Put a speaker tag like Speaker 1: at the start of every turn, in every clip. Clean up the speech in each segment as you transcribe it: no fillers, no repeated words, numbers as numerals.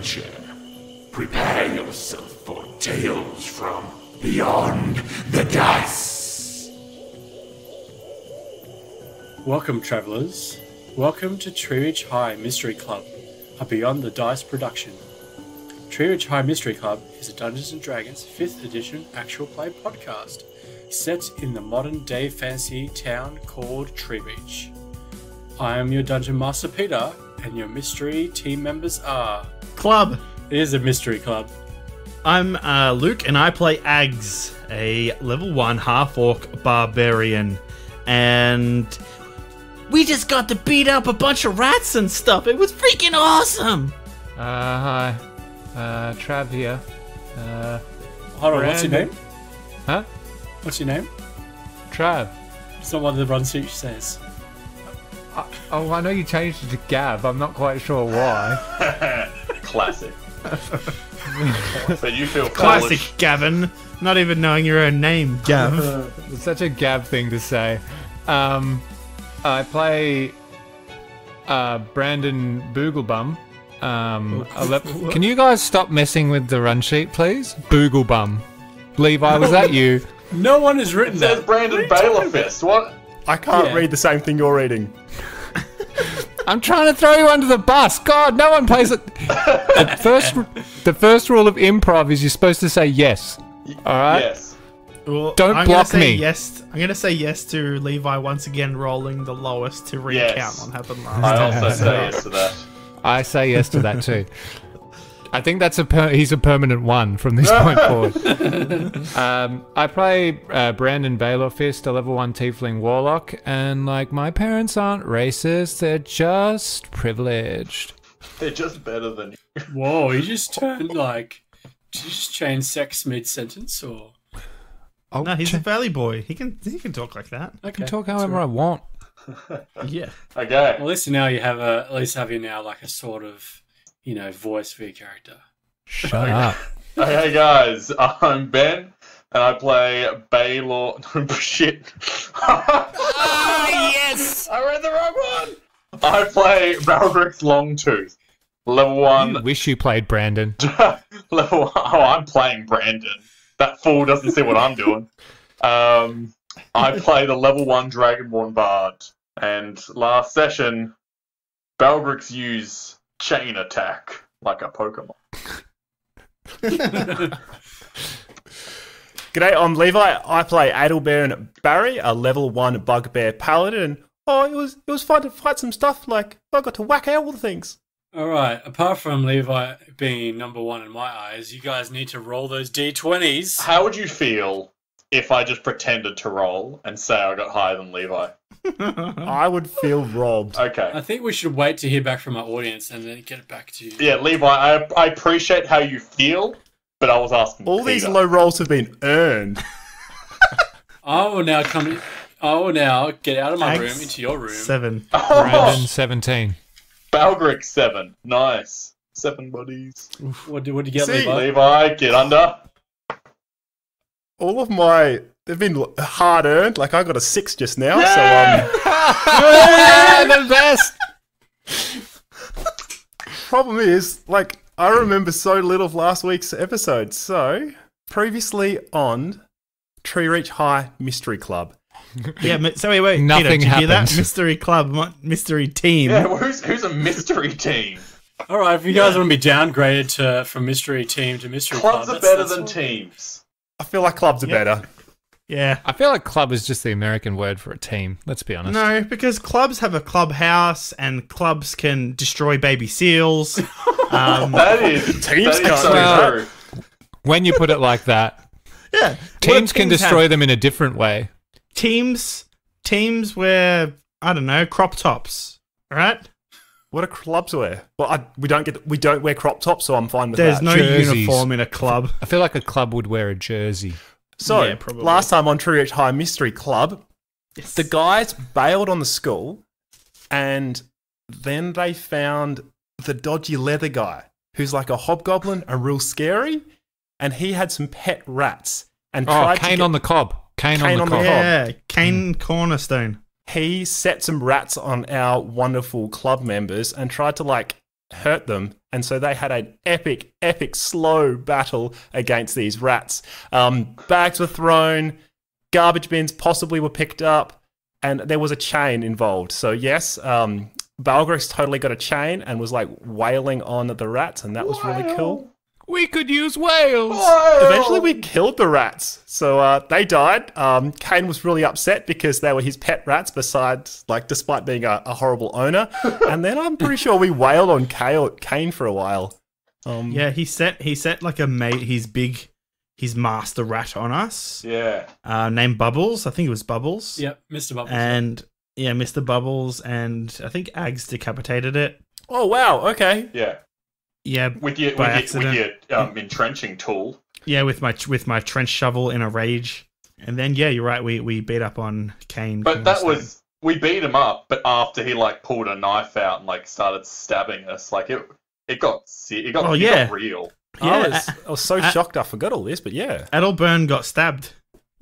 Speaker 1: adventure. Prepare yourself for tales from beyond the dice.
Speaker 2: Welcome, travellers. Welcome to Treereach High Mystery Club, a Beyond the Dice production. Treereach High Mystery Club is a Dungeons & Dragons 5th edition actual play podcast set in the modern day fantasy town called Treereach. I am your Dungeon Master Peter, and your mystery team members are...
Speaker 3: Club!
Speaker 2: It is a mystery club.
Speaker 3: I'm Luke, and I play Ags, a level 1 half-orc barbarian. And we just got to beat up a bunch of rats and stuff. It was freaking awesome!
Speaker 4: Hi. Trav here.
Speaker 2: Hold on, what's your name?
Speaker 4: Huh?
Speaker 2: What's your name?
Speaker 4: Trav.
Speaker 2: It's not what the run sheet says.
Speaker 4: I know you changed it to Gav. I'm not quite sure why.
Speaker 5: Classic. So you feel
Speaker 3: Classic,
Speaker 5: foolish.
Speaker 3: Gavin. Not even knowing your own name, Gav.
Speaker 4: It's such a Gav thing to say. I play Brandon Booglebum. Can you guys stop messing with the run sheet, please? Booglebum. Levi, was that you?
Speaker 2: No one has written
Speaker 5: It
Speaker 2: that.
Speaker 5: says Brandon Bailiffist. What?
Speaker 6: I can't read the same thing you're reading.
Speaker 4: I'm trying to throw you under the bus. God, no one plays it. The first rule of improv is you're supposed to say yes. All right.
Speaker 5: Yes.
Speaker 3: Well,
Speaker 4: Don't
Speaker 3: I'm
Speaker 4: block
Speaker 3: gonna say
Speaker 4: me.
Speaker 3: Yes, I'm going to say yes to Levi once again rolling the lowest to recount
Speaker 5: Yes.
Speaker 3: what happened last
Speaker 5: I
Speaker 3: time.
Speaker 5: also say yes to that.
Speaker 4: I say yes to that too. I think that's he's a permanent one from this point forward. I play Brandon Bailiffist, a level 1 tiefling warlock, and like my parents aren't racist, they're just privileged.
Speaker 5: They're just better than you.
Speaker 2: Whoa, you just turned like... Did you just change sex mid-sentence, or...?
Speaker 4: Oh,
Speaker 3: No, he's a valley boy. He can talk like that.
Speaker 4: I can talk however I want.
Speaker 3: Yeah.
Speaker 5: Okay.
Speaker 2: Well, at least now you have like a sort of, you know, voice for your character.
Speaker 4: Shut up.
Speaker 5: Okay, guys. I'm Ben, and I play Baylor. Shit.
Speaker 4: Yes!
Speaker 5: I read the wrong one. I play Balric's Longtooth. Level 1.
Speaker 4: I wish you played Brandon.
Speaker 5: Level 1. Oh, I'm playing Brandon. That fool doesn't see what I'm doing. I play the level 1 Dragonborn Bard. And last session, Balric's use chain attack like a Pokemon.
Speaker 6: G'day, I'm Levi. I play Adelbairn Barry, a level 1 bugbear paladin. And, it was fun to fight some stuff. Like, I got to whack out all the things.
Speaker 2: Alright, apart from Levi being number 1 in my eyes, you guys need to roll those d20s.
Speaker 5: How would you feel if I just pretended to roll and say I got higher than Levi?
Speaker 6: I would feel robbed.
Speaker 5: Okay.
Speaker 2: I think we should wait to hear back from our audience and then get it back to you.
Speaker 5: Yeah, Levi, I appreciate how you feel, but I was asking
Speaker 6: All
Speaker 5: Peter.
Speaker 6: these low rolls have been earned.
Speaker 2: I will now get out of my
Speaker 3: Ags,
Speaker 2: room into your room.
Speaker 3: 7.
Speaker 4: Brandon 17.
Speaker 5: Balgrick 7. Nice. 7 buddies.
Speaker 2: What did you get,
Speaker 6: See?
Speaker 2: Levi?
Speaker 5: Levi, get under.
Speaker 6: All of they've been hard earned. Like, I got a 6 just now,
Speaker 5: Yeah!
Speaker 4: The best!
Speaker 6: Problem is, like, I remember so little of last week's episode. So, previously on Treereach High Mystery Club.
Speaker 3: Yeah, so wait.
Speaker 4: Nothing
Speaker 3: Peter, did you hear that?
Speaker 4: happened.
Speaker 3: Mystery club, mystery team.
Speaker 5: Yeah, who's a mystery team?
Speaker 2: Alright, if you guys want to be downgraded from mystery team to mystery
Speaker 5: Clubs
Speaker 2: club,
Speaker 5: are better
Speaker 2: that's
Speaker 5: than
Speaker 2: what-
Speaker 5: teams.
Speaker 6: I feel like clubs are better.
Speaker 3: Yeah.
Speaker 4: I feel like club is just the American word for a team, let's be honest.
Speaker 3: No, because clubs have a clubhouse, and clubs can destroy baby seals.
Speaker 5: That is
Speaker 6: Teams
Speaker 5: that is
Speaker 6: can't
Speaker 5: so
Speaker 6: do that.
Speaker 5: true.
Speaker 4: When you put it like that,
Speaker 3: Yeah.
Speaker 4: teams can destroy them in a different way.
Speaker 3: Teams wear, I don't know, crop tops. All right?
Speaker 6: What do clubs wear? Well, we don't wear crop tops, so I'm fine with
Speaker 3: There's
Speaker 6: that.
Speaker 3: no
Speaker 4: Jerseys.
Speaker 3: uniform in a club.
Speaker 4: I feel like a club would wear a jersey.
Speaker 6: So,
Speaker 3: Yeah, probably.
Speaker 6: last time on Treereach High Mystery Club,
Speaker 3: Yes.
Speaker 6: the guys bailed on the school, and then they found the dodgy leather guy, who's like a hobgoblin and real scary, and he had some pet rats. And
Speaker 4: Oh,
Speaker 6: tried to
Speaker 4: Kane
Speaker 6: get-
Speaker 4: on the cob. Kane on the cob.
Speaker 3: Yeah, Kane Cornerstone.
Speaker 6: He set some rats on our wonderful club members and tried to, like, hurt them. And so they had an epic, slow battle against these rats. Bags were thrown, garbage bins possibly were picked up, and there was a chain involved. So yes, Balgris totally got a chain and was like wailing on the rats, and that was really cool.
Speaker 4: We could use whales.
Speaker 6: Eventually, we killed the rats, so they died. Kane was really upset because they were his pet rats. Besides, despite being a horrible owner, and then I'm pretty sure we wailed on Kane for a while.
Speaker 3: Yeah, he set like a mate, his master rat on us.
Speaker 5: Yeah.
Speaker 3: Named Bubbles. I think it was Bubbles.
Speaker 2: Yep, Mr. Bubbles.
Speaker 3: And yeah, Mr. Bubbles, and I think Ags decapitated it.
Speaker 6: Oh wow! Okay.
Speaker 5: Yeah.
Speaker 3: Yeah,
Speaker 5: With your entrenching tool.
Speaker 3: Yeah, with my trench shovel in a rage, and then yeah, you're right. We beat up on Kane.
Speaker 5: But we beat him up, but after he pulled a knife out and started stabbing us, it got real.
Speaker 3: Yeah,
Speaker 6: I was so shocked. I forgot all this, but yeah,
Speaker 3: Adelburn got stabbed.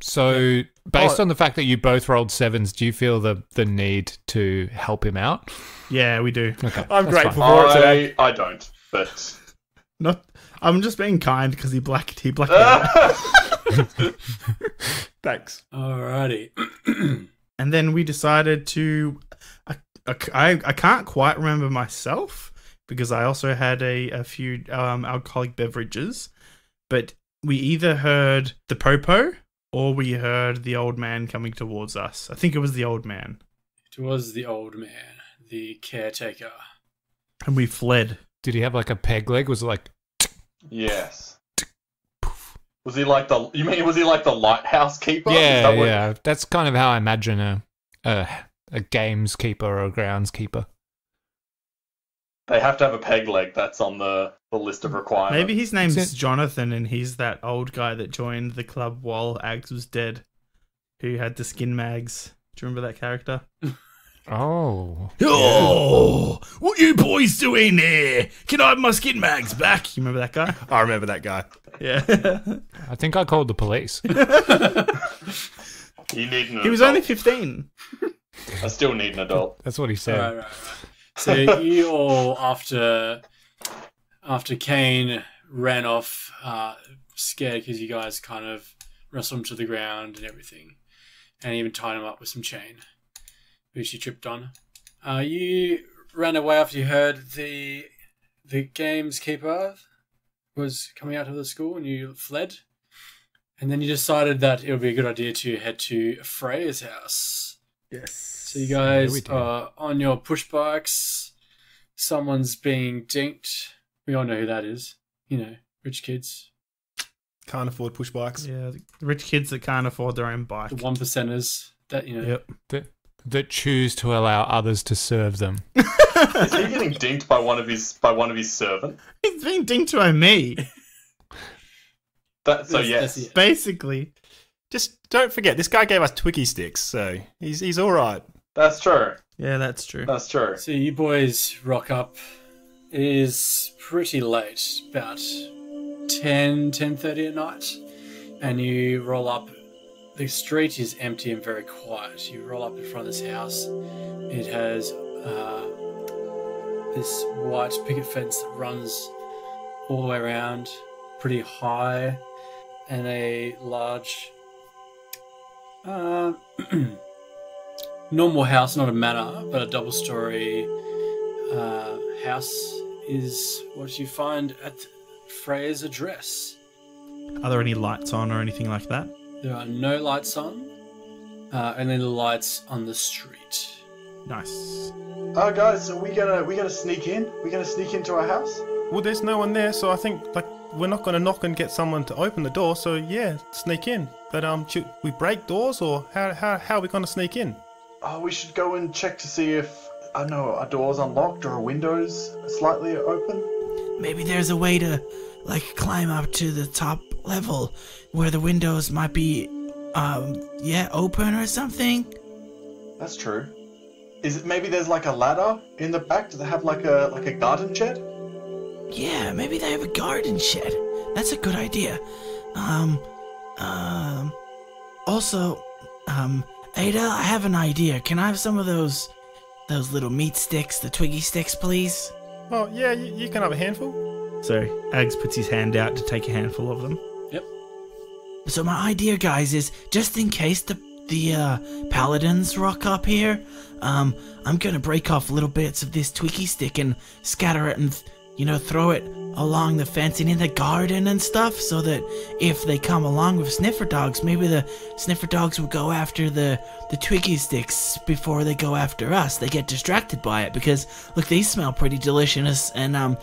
Speaker 4: So, based on the fact that you both rolled 7s, do you feel the need to help him out?
Speaker 3: Yeah, we do.
Speaker 4: Okay,
Speaker 6: I'm
Speaker 4: that's
Speaker 6: grateful
Speaker 4: fine.
Speaker 6: for it today.
Speaker 5: I don't, but
Speaker 3: I'm just being kind because he blacked out.
Speaker 6: Thanks.
Speaker 2: Alrighty.
Speaker 3: And then we decided to. I can't quite remember myself because I also had a few alcoholic beverages, but we either heard the popo or we heard the old man coming towards us. I think it was the old man.
Speaker 2: It was the old man, the caretaker.
Speaker 3: And we fled.
Speaker 4: Did he have a peg leg? Was it
Speaker 5: Yes. Was he like the lighthouse keeper?
Speaker 4: Yeah. That's kind of how I imagine a games keeper or a grounds keeper.
Speaker 5: They have to have a peg leg. That's on the list of requirements.
Speaker 3: Maybe his name's Jonathan and he's that old guy that joined the club while Ags was dead, who had the skin mags. Do you remember that character?
Speaker 4: Oh.
Speaker 3: Oh, what you boys doing there? Can I have my skin mags back? You remember that guy?
Speaker 6: I remember that guy.
Speaker 3: Yeah.
Speaker 4: I think I called the police.
Speaker 5: You need an adult.
Speaker 3: He was only 15.
Speaker 5: I still need an adult.
Speaker 4: That's what he said.
Speaker 2: Right. So you all, after Kane ran off, scared because you guys kind of wrestled him to the ground and everything, and even tied him up with some chain, which you tripped on. You ran away after you heard the games keeper was coming out of the school, and you fled. And then you decided that it would be a good idea to head to Freya's house.
Speaker 3: Yes.
Speaker 2: So you guys are on your push bikes. Someone's being dinked. We all know who that is. You know, rich kids.
Speaker 6: Can't afford push bikes.
Speaker 3: Yeah, the rich kids that can't afford their own bike.
Speaker 2: The 1%ers that, you know.
Speaker 3: Yep.
Speaker 4: That choose to allow others to serve them.
Speaker 5: Is he getting dinked by one of his servants?
Speaker 3: He's being dinked by me.
Speaker 5: Yes.
Speaker 3: Basically.
Speaker 6: Just don't forget, this guy gave us Twiggy sticks, so he's all right.
Speaker 5: That's true.
Speaker 3: Yeah, that's true.
Speaker 5: That's true.
Speaker 2: So you boys rock up. It is pretty late, about 10:30 at night, and you roll up. The street is empty and very quiet. You roll up in front of this house. It has this white picket fence that runs all the way around, pretty high, and a large normal house, not a manor, but a double-story house is what you find at Freya's address.
Speaker 3: Are there any lights on or anything like that?
Speaker 2: There are no lights on, only the lights on the street.
Speaker 3: Nice.
Speaker 5: Guys, are we gonna sneak in? We gonna sneak into our house?
Speaker 6: Well, there's no one there, so I think we're not going to knock and get someone to open the door. So yeah, sneak in. But should we break doors, or how are we going to sneak in?
Speaker 5: We should go and check to see if our doors unlocked or our windows slightly open.
Speaker 7: Maybe there's a way to climb up to the top level where the windows might be open or something.
Speaker 5: That's true. Is it maybe there's a ladder in the back? Do they have a garden shed?
Speaker 7: Yeah, maybe they have a garden shed. That's a good idea. Also, Ada, I have an idea. Can I have some of those little meat sticks, the Twiggy sticks, please?
Speaker 6: Oh, yeah, you can have a handful.
Speaker 7: So Ags puts his hand out to take a handful of them.
Speaker 2: Yep.
Speaker 7: So my idea, guys, is just in case the paladins rock up here, I'm gonna break off little bits of this twiggy stick and scatter it and, throw it along the fence and in the garden and stuff, so that if they come along with sniffer dogs, maybe the sniffer dogs will go after the twiggy sticks before they go after us. They get distracted by it because, look, these smell pretty delicious, and I'm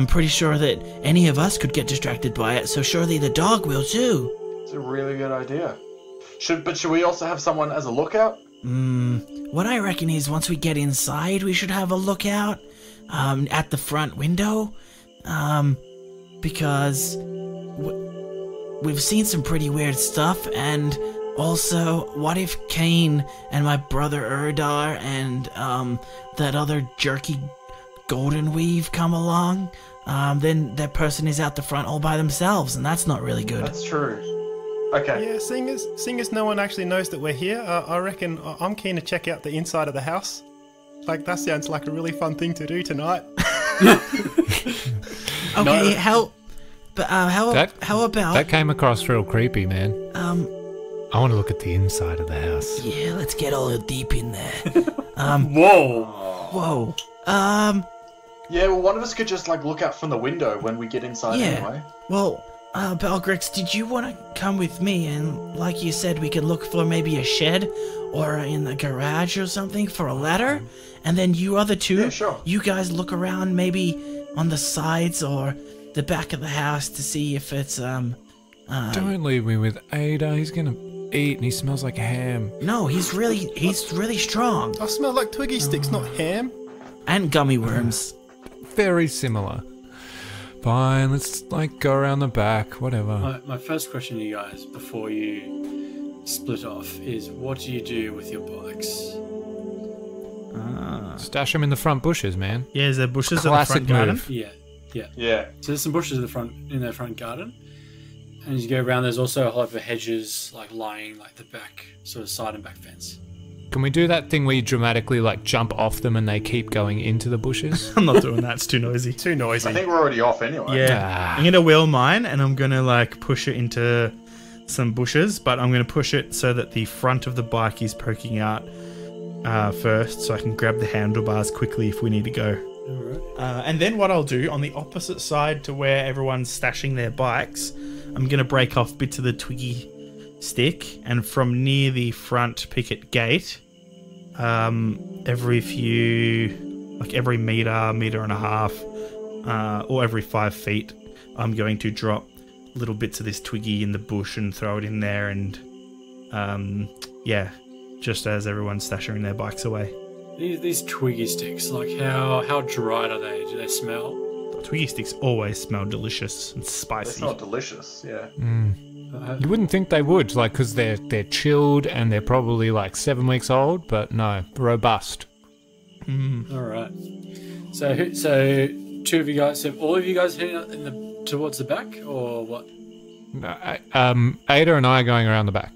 Speaker 7: pretty sure that any of us could get distracted by it, so surely the dog will too.
Speaker 5: It's a really good idea. Should we also have someone as a lookout?
Speaker 7: What I reckon is once we get inside, we should have a lookout at the front window, because we've seen some pretty weird stuff, and also, what if Kane and my brother Erdar and that other jerky Golden Weave come along? Then that person is out the front all by themselves, and that's not really good.
Speaker 5: That's true. Okay.
Speaker 6: Yeah, seeing as no one actually knows that we're here, I reckon I'm keen to check out the inside of the house. Like, that sounds like a really fun thing to do tonight.
Speaker 7: Okay, how about...
Speaker 4: That came across real creepy, man. I want to look at the inside of the house.
Speaker 7: Yeah, let's get all deep in there.
Speaker 2: Whoa.
Speaker 5: Yeah, well, one of us could just, look out from the window when we get inside anyway.
Speaker 7: Well, Balgrix, did you want to come with me? And like you said, we could look for maybe a shed or in the garage or something for a ladder. And then you other two, you guys look around maybe on the sides or the back of the house to see if it's,
Speaker 4: Don't leave me with Ada. He's gonna eat and he smells like ham.
Speaker 7: No, he's really strong.
Speaker 6: I smell like twiggy sticks, not ham.
Speaker 7: And gummy worms.
Speaker 4: Very similar. Fine, let's go around the back, whatever.
Speaker 2: My first question to you guys before you split off is, what do you do with your bikes?
Speaker 4: Stash them in the front bushes, man.
Speaker 7: Yeah, is there bushes in the
Speaker 4: Classic
Speaker 7: front garden?
Speaker 4: move.
Speaker 5: Yeah.
Speaker 2: So there's some bushes in their front garden, and as you go around, there's also a whole lot of hedges lying the back sort of side and back fence.
Speaker 4: Can we do that thing where you dramatically jump off them and they keep going into the bushes?
Speaker 7: I'm not doing that, it's too noisy.
Speaker 6: Too noisy.
Speaker 5: I think we're already off anyway.
Speaker 7: Yeah, I'm gonna wheel mine and I'm gonna push it into some bushes, but I'm gonna push it so that the front of the bike is poking out first, so I can grab the handlebars quickly if we need to go.
Speaker 2: Alright.
Speaker 7: And then what I'll do on the opposite side to where everyone's stashing their bikes, I'm gonna break off bits of the twiggy stick, and from near the front picket gate, every meter and a half, or every 5 feet, I'm going to drop little bits of this twiggy in the bush and throw it in there, and just as everyone's stashing their bikes away.
Speaker 2: These twiggy sticks, how dried are they? Do they smell?
Speaker 7: The twiggy sticks always smell delicious and spicy.
Speaker 5: They smell delicious, yeah.
Speaker 4: You wouldn't think they would, because they're chilled and they're probably 7 weeks old, but no, robust.
Speaker 2: Alright. So two of you guys, have all of you guys heading out towards the back, or what?
Speaker 4: No, Ada and I are going around the back.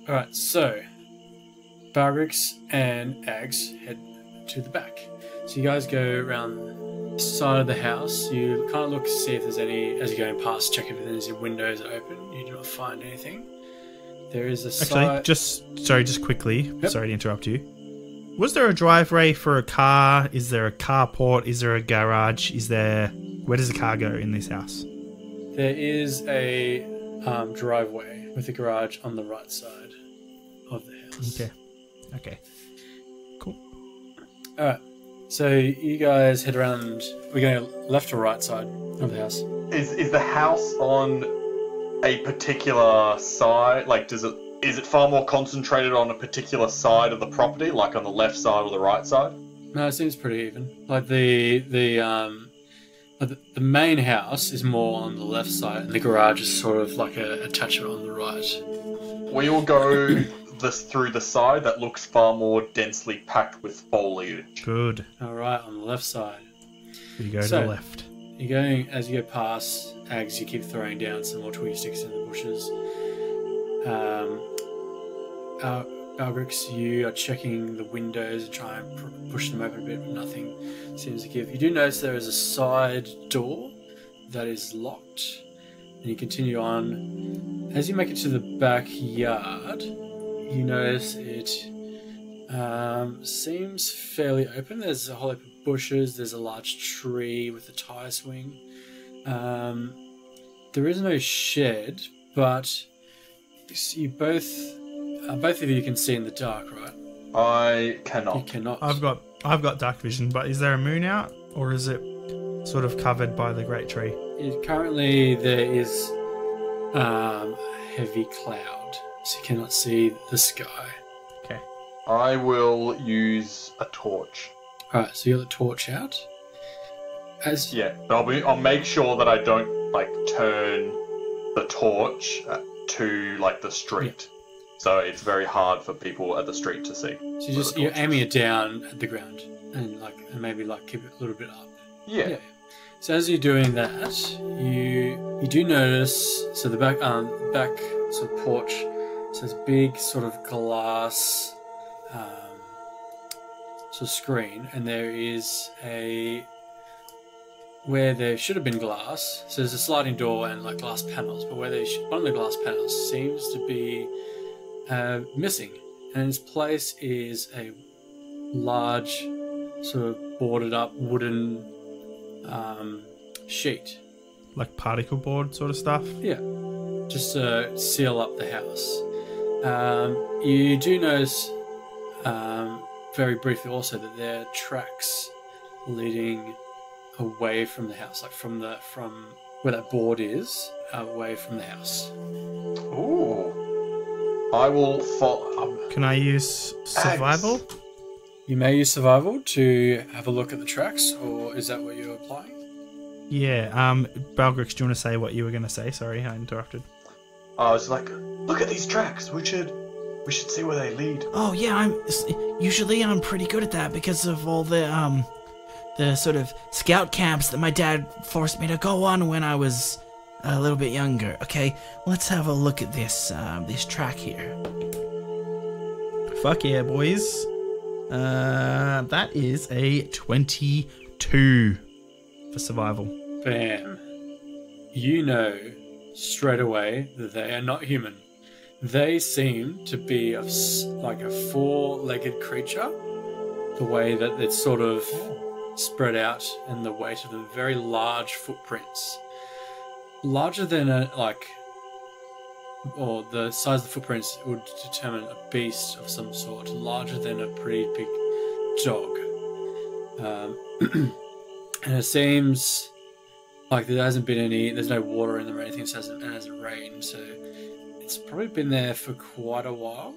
Speaker 2: Alright, so Barrix and Ags head to the back. So you guys go around the side of the house. You kind of look to see if there's any, as you're going past, check if there's any windows are open. You do not find anything. There is a
Speaker 7: Actually, just quickly,
Speaker 2: Yep.
Speaker 7: sorry to interrupt you. Was there a driveway for a car? Is there a carport? Is there a garage? Where does the car go in this house?
Speaker 2: There is a driveway with a garage on the right side of the house.
Speaker 7: Okay. Cool.
Speaker 2: Alright, so you guys head around. We're going left or right side of the house.
Speaker 5: Is the house on a particular side? Is it far more concentrated on a particular side of the property, on the left side or the right side?
Speaker 2: No, it seems pretty even. The main house is more on the left side, and the garage is sort of a attachment on the right.
Speaker 5: We will go through the side that looks far more densely packed with foliage.
Speaker 7: Good.
Speaker 2: Alright, on the left side.
Speaker 7: You go to the left.
Speaker 2: You're going, as you go past Ags, you keep throwing down some more twig sticks in the bushes. Balgrix, you are checking the windows and try and push them open a bit, but nothing seems to give. You do notice there is a side door that is locked, and you continue on. As you make it to the backyard, you notice it seems fairly open. There's a whole heap of bushes, there's a large tree with a tire swing. There is no shed, but you both of you can see in the dark, right?
Speaker 5: I cannot.
Speaker 2: You cannot.
Speaker 3: I've got dark vision, but is there a moon out, or is it sort of covered by the great tree?
Speaker 2: Currently, there is heavy cloud, so you cannot see the sky.
Speaker 3: Okay.
Speaker 5: I will use a torch.
Speaker 2: Alright, so you got the torch out.
Speaker 5: I'll make sure that I don't turn the torch to the street. So it's very hard for people at the street to see.
Speaker 2: So you're aiming it down at the ground and maybe keep it a little bit up.
Speaker 5: Yeah.
Speaker 2: So as you're doing that, you do notice the back sort of porch. So there's a big sort of glass sort of screen, and there is where there should have been glass. So there's a sliding door and glass panels, but one of the glass panels seems to be missing, and in its place is a large sort of boarded up wooden sheet,
Speaker 3: Like particle board sort of stuff?
Speaker 2: yeah, just to seal up the house. You do notice very briefly also that there are tracks leading away from the house, from where that board is, away from the house.
Speaker 5: Ooh. I will follow.
Speaker 3: Can I use survival?
Speaker 2: You may use survival to have a look at the tracks, or is that what you're applying?
Speaker 3: Yeah. Balgrix, do you want to say what you were going to say? Sorry, I interrupted.
Speaker 5: I was like, look at these tracks. We should see where they lead.
Speaker 7: Oh yeah, I'm pretty good at that because of all the sort of scout camps that my dad forced me to go on when I was a little bit younger. Okay, let's have a look at this track here.
Speaker 3: Fuck yeah, boys. That is a 22 for survival.
Speaker 2: Bam. You know straight away that they are not human. They seem to be like a four-legged creature. The way that it's sort of spread out and the weight of them, very large footprints. Larger than or the size of the footprints would determine a beast of some sort, larger than a pretty big dog. And it seems like there's no water in them or anything, it hasn't rained, so it's probably been there for quite a while.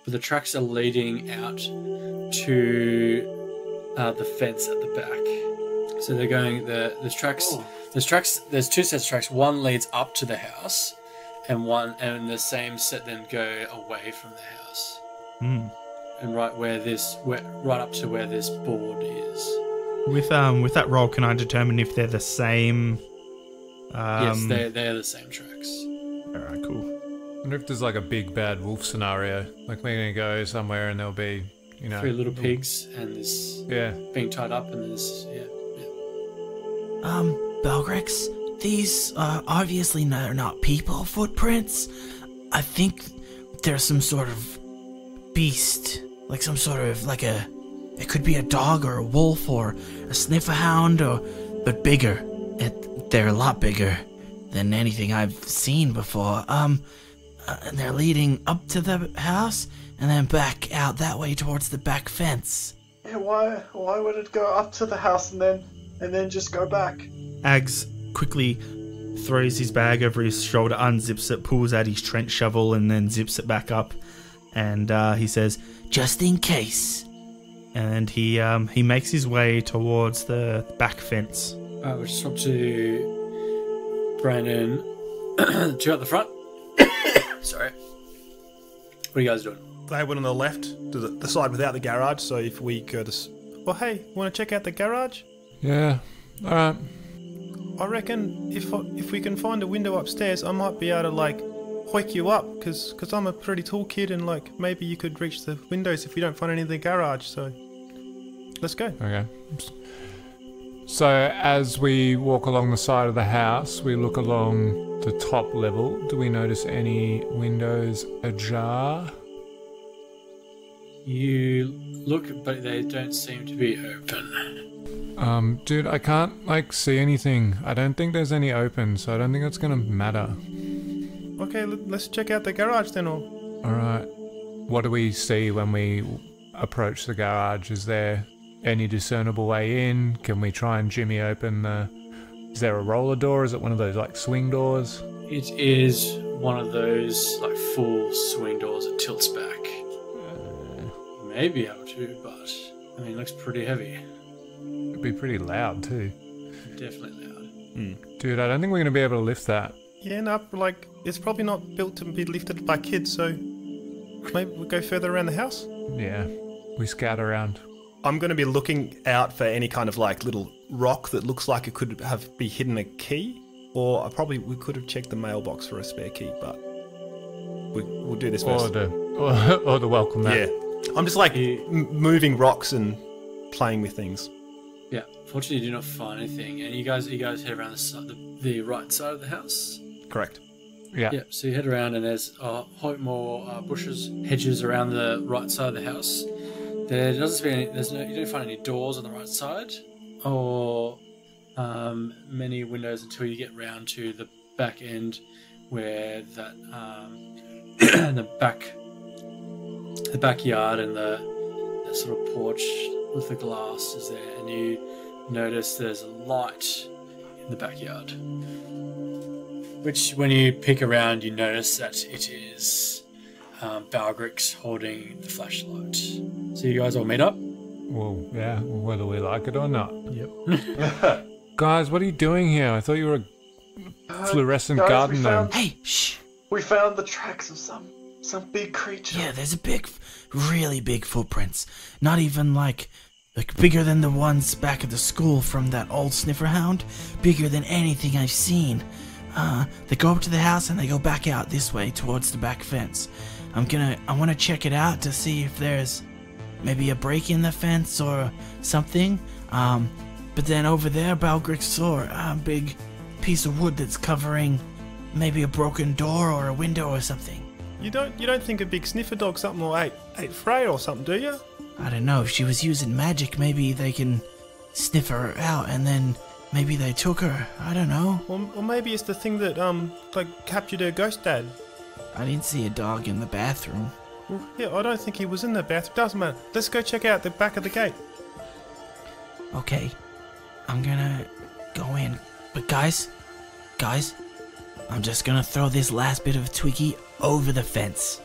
Speaker 2: But the tracks are leading out to the fence at the back. So they're going, there's two sets of tracks. One leads up to the house, and the same set then go away from the house. And right up to where this board is.
Speaker 3: With that roll, can I determine if they're the same?
Speaker 2: Yes, they're the same tracks.
Speaker 3: Alright, cool.
Speaker 4: I wonder if there's a big bad wolf scenario. We're going to go somewhere and there'll be,
Speaker 2: 3 little pigs and this being tied up and this,
Speaker 7: Balgrix, these are obviously not people footprints. I think there's some sort of beast, some sort of it could be a dog or a wolf or a snifferhound, but bigger. They're a lot bigger than anything I've seen before. And they're leading up to the house and then back out that way towards the back fence.
Speaker 5: Yeah, why would it go up to the house and then just go back?
Speaker 3: Ags quickly throws his bag over his shoulder, unzips it, pulls out his trench shovel, and then zips it back up. And he says,
Speaker 7: "Just in case."
Speaker 3: And he makes his way towards the back fence.
Speaker 2: We'll just swap to Brandon. Two at the front. Sorry. What are you guys doing?
Speaker 6: They went on the left, to the side without the garage, so if we could... Well, hey, want to check out the garage?
Speaker 4: Yeah, alright.
Speaker 6: I reckon if we can find a window upstairs, I might be able to, hoik you up because I'm a pretty tall kid and like maybe you could reach the windows if you don't find any in the garage. So let's go.
Speaker 4: Okay. So as we walk along the side of the house, we look along the top level. Do we notice any windows ajar?
Speaker 2: You look, but they don't seem to be open.
Speaker 4: Dude, I can't like see anything. I don't think there's any open, so I don't think that's gonna matter.
Speaker 6: Okay, let's check out the garage then. Or
Speaker 4: Alright. What do we see when we approach the garage? Is there any discernible way in? Can we try and jimmy open the... Is there a roller door? Is it one of those like swing doors?
Speaker 2: It is one of those like full swing doors that tilts back. You may be able to, but I mean, it looks pretty heavy.
Speaker 4: It'd be pretty loud too.
Speaker 2: Definitely loud.
Speaker 4: Dude, I don't think we're gonna be able to lift that.
Speaker 6: yeah, no, like it's probably not built to be lifted by kids. So maybe we'll go further around the house.
Speaker 4: Yeah, we scout around.
Speaker 6: I'm going to be looking out for any kind of like little rock that looks like it could be hidden a key, or we could have checked the mailbox for a spare key, but we'll do this first.
Speaker 4: Or the welcome mat.
Speaker 6: Yeah, I'm just like moving rocks and playing with things.
Speaker 2: Yeah, fortunately, you do not find anything, and you guys head around the right side of the house.
Speaker 6: Correct.
Speaker 4: Yeah.
Speaker 2: Yeah, so you head around, and there's a whole more bushes, hedges around the right side of the house. There doesn't seem you don't find any doors on the right side, or many windows until you get round to the back end, where that the backyard and the sort of porch with the glass is there, and you notice there's a light in the backyard. Which, when you peek around, you notice that it is Balgrix holding the flashlight. So you guys all meet up?
Speaker 4: Well, yeah, whether we like it or not.
Speaker 2: Yep.
Speaker 4: Guys, what are you doing here? I thought you were a fluorescent
Speaker 5: guys,
Speaker 4: garden
Speaker 5: we
Speaker 4: gnome.
Speaker 7: Hey, shh.
Speaker 5: We found the tracks of some big creature.
Speaker 7: Yeah, there's really big footprints. Not even like bigger than the ones back at the school from that old sniffer hound. Bigger than anything I've seen. They go up to the house and they go back out this way towards the back fence. I want to check it out to see if there's maybe a break in the fence or something. But then over there, Balgrix saw a big piece of wood that's covering maybe a broken door or a window or something.
Speaker 6: You don't think a big sniffer dog something will ate Freya or something, do you?
Speaker 7: I don't know, if she was using magic, maybe they can sniff her out and then maybe they took her. I don't know.
Speaker 6: Or maybe it's the thing that captured her ghost dad.
Speaker 7: I didn't see a dog in the bathroom.
Speaker 6: Well, yeah, I don't think he was in the bathroom. Doesn't matter. Let's go check out the back of the gate.
Speaker 7: Okay, I'm gonna go in. But guys, I'm just gonna throw this last bit of Twiggy over the fence.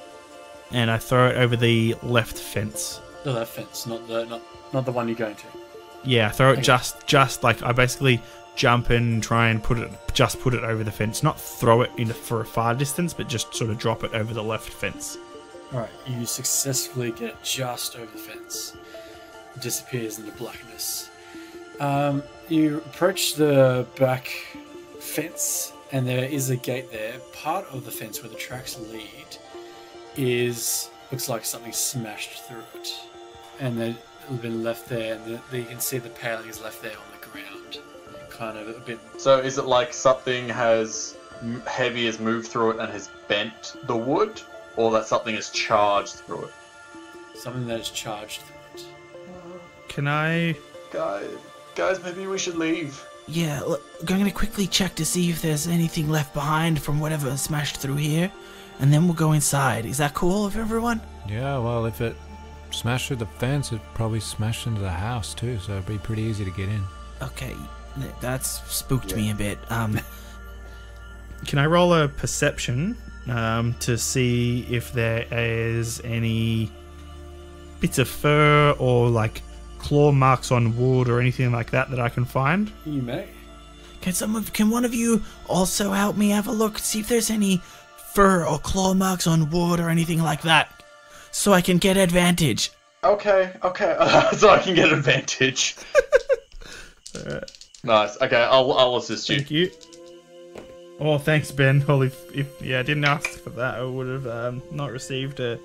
Speaker 3: And I throw it over the left fence.
Speaker 2: The left fence, not the one you're going to.
Speaker 3: Yeah, I throw it just like I basically jump and try and put it over the fence. Not throw it for a far distance, but just sort of drop it over the left fence.
Speaker 2: Alright, you successfully get it just over the fence. It disappears into blackness. You approach the back fence, and there is a gate there. Part of the fence where the tracks lead looks like something smashed through it. And then it's been left there, and you can see the paling is left there on the ground. Kind of a bit...
Speaker 5: So is it like something heavy has moved through it and has bent the wood? Or that something has charged through it?
Speaker 2: Something that is charged through it.
Speaker 3: Can I...
Speaker 5: Guys, maybe we should leave.
Speaker 7: Yeah, look, I'm gonna quickly check to see if there's anything left behind from whatever smashed through here, and then we'll go inside. Is that cool with everyone?
Speaker 4: Yeah, well, if it smashed through the fence, it probably smashed into the house too, so it'd be pretty easy to get in.
Speaker 7: Okay, that's spooked me a bit.
Speaker 3: Can I roll a perception to see if there is any bits of fur or like claw marks on wood or anything like that I can find?
Speaker 2: You may.
Speaker 7: Can one of you also help me have a look, see if there's any fur or claw marks on wood or anything like that, so I can get advantage?
Speaker 5: Okay. So I can get advantage. Nice. Okay, I'll assist you.
Speaker 3: Thank you. Oh, thanks, Ben. Well, if I didn't ask for that, I would have not received a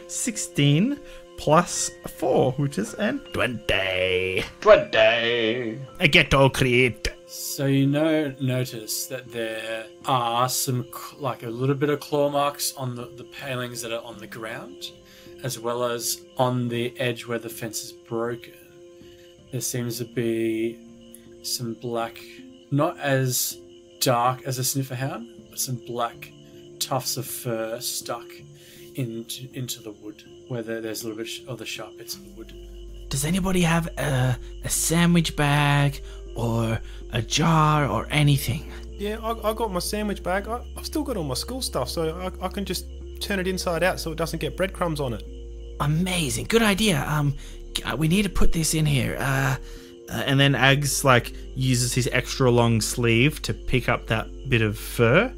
Speaker 3: 16 plus 4, which is an 20.
Speaker 5: 20.
Speaker 3: I get all credit.
Speaker 2: So you notice that there are some, like a little bit of claw marks on the palings that are on the ground, as well as on the edge where the fence is broken. There seems to be some black, not as dark as a sniffer hound, but some black tufts of fur stuck into the wood, where there's a little bit of the sharp bits of the wood.
Speaker 7: Does anybody have a sandwich bag or a jar or anything?
Speaker 6: Yeah, I got my sandwich bag. I've still got all my school stuff, so I can just turn it inside out so it doesn't get breadcrumbs on it.
Speaker 7: Amazing, good idea. We need to put this in here.
Speaker 3: And then Ags uses his extra long sleeve to pick up that bit of fur,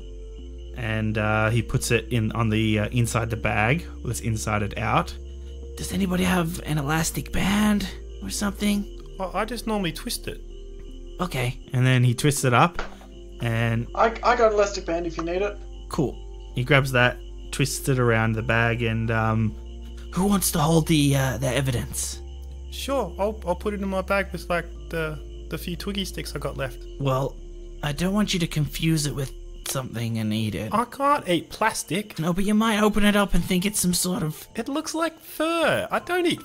Speaker 3: and he puts it on the inside the bag, with it's insided out.
Speaker 7: Does anybody have an elastic band or something?
Speaker 6: I just normally twist it.
Speaker 7: Okay,
Speaker 3: And then he twists it up, and
Speaker 5: I got an elastic band if you need it.
Speaker 7: cool.
Speaker 3: he grabs that, twists it around the bag, and
Speaker 7: Who wants to hold the evidence?
Speaker 6: Sure, I'll put it in my bag with the few Twiggy sticks I got left.
Speaker 7: Well, I don't want you to confuse it with something and eat it.
Speaker 6: I can't eat plastic.
Speaker 7: No, but you might open it up and think it's some sort of...
Speaker 6: It looks like fur. I don't eat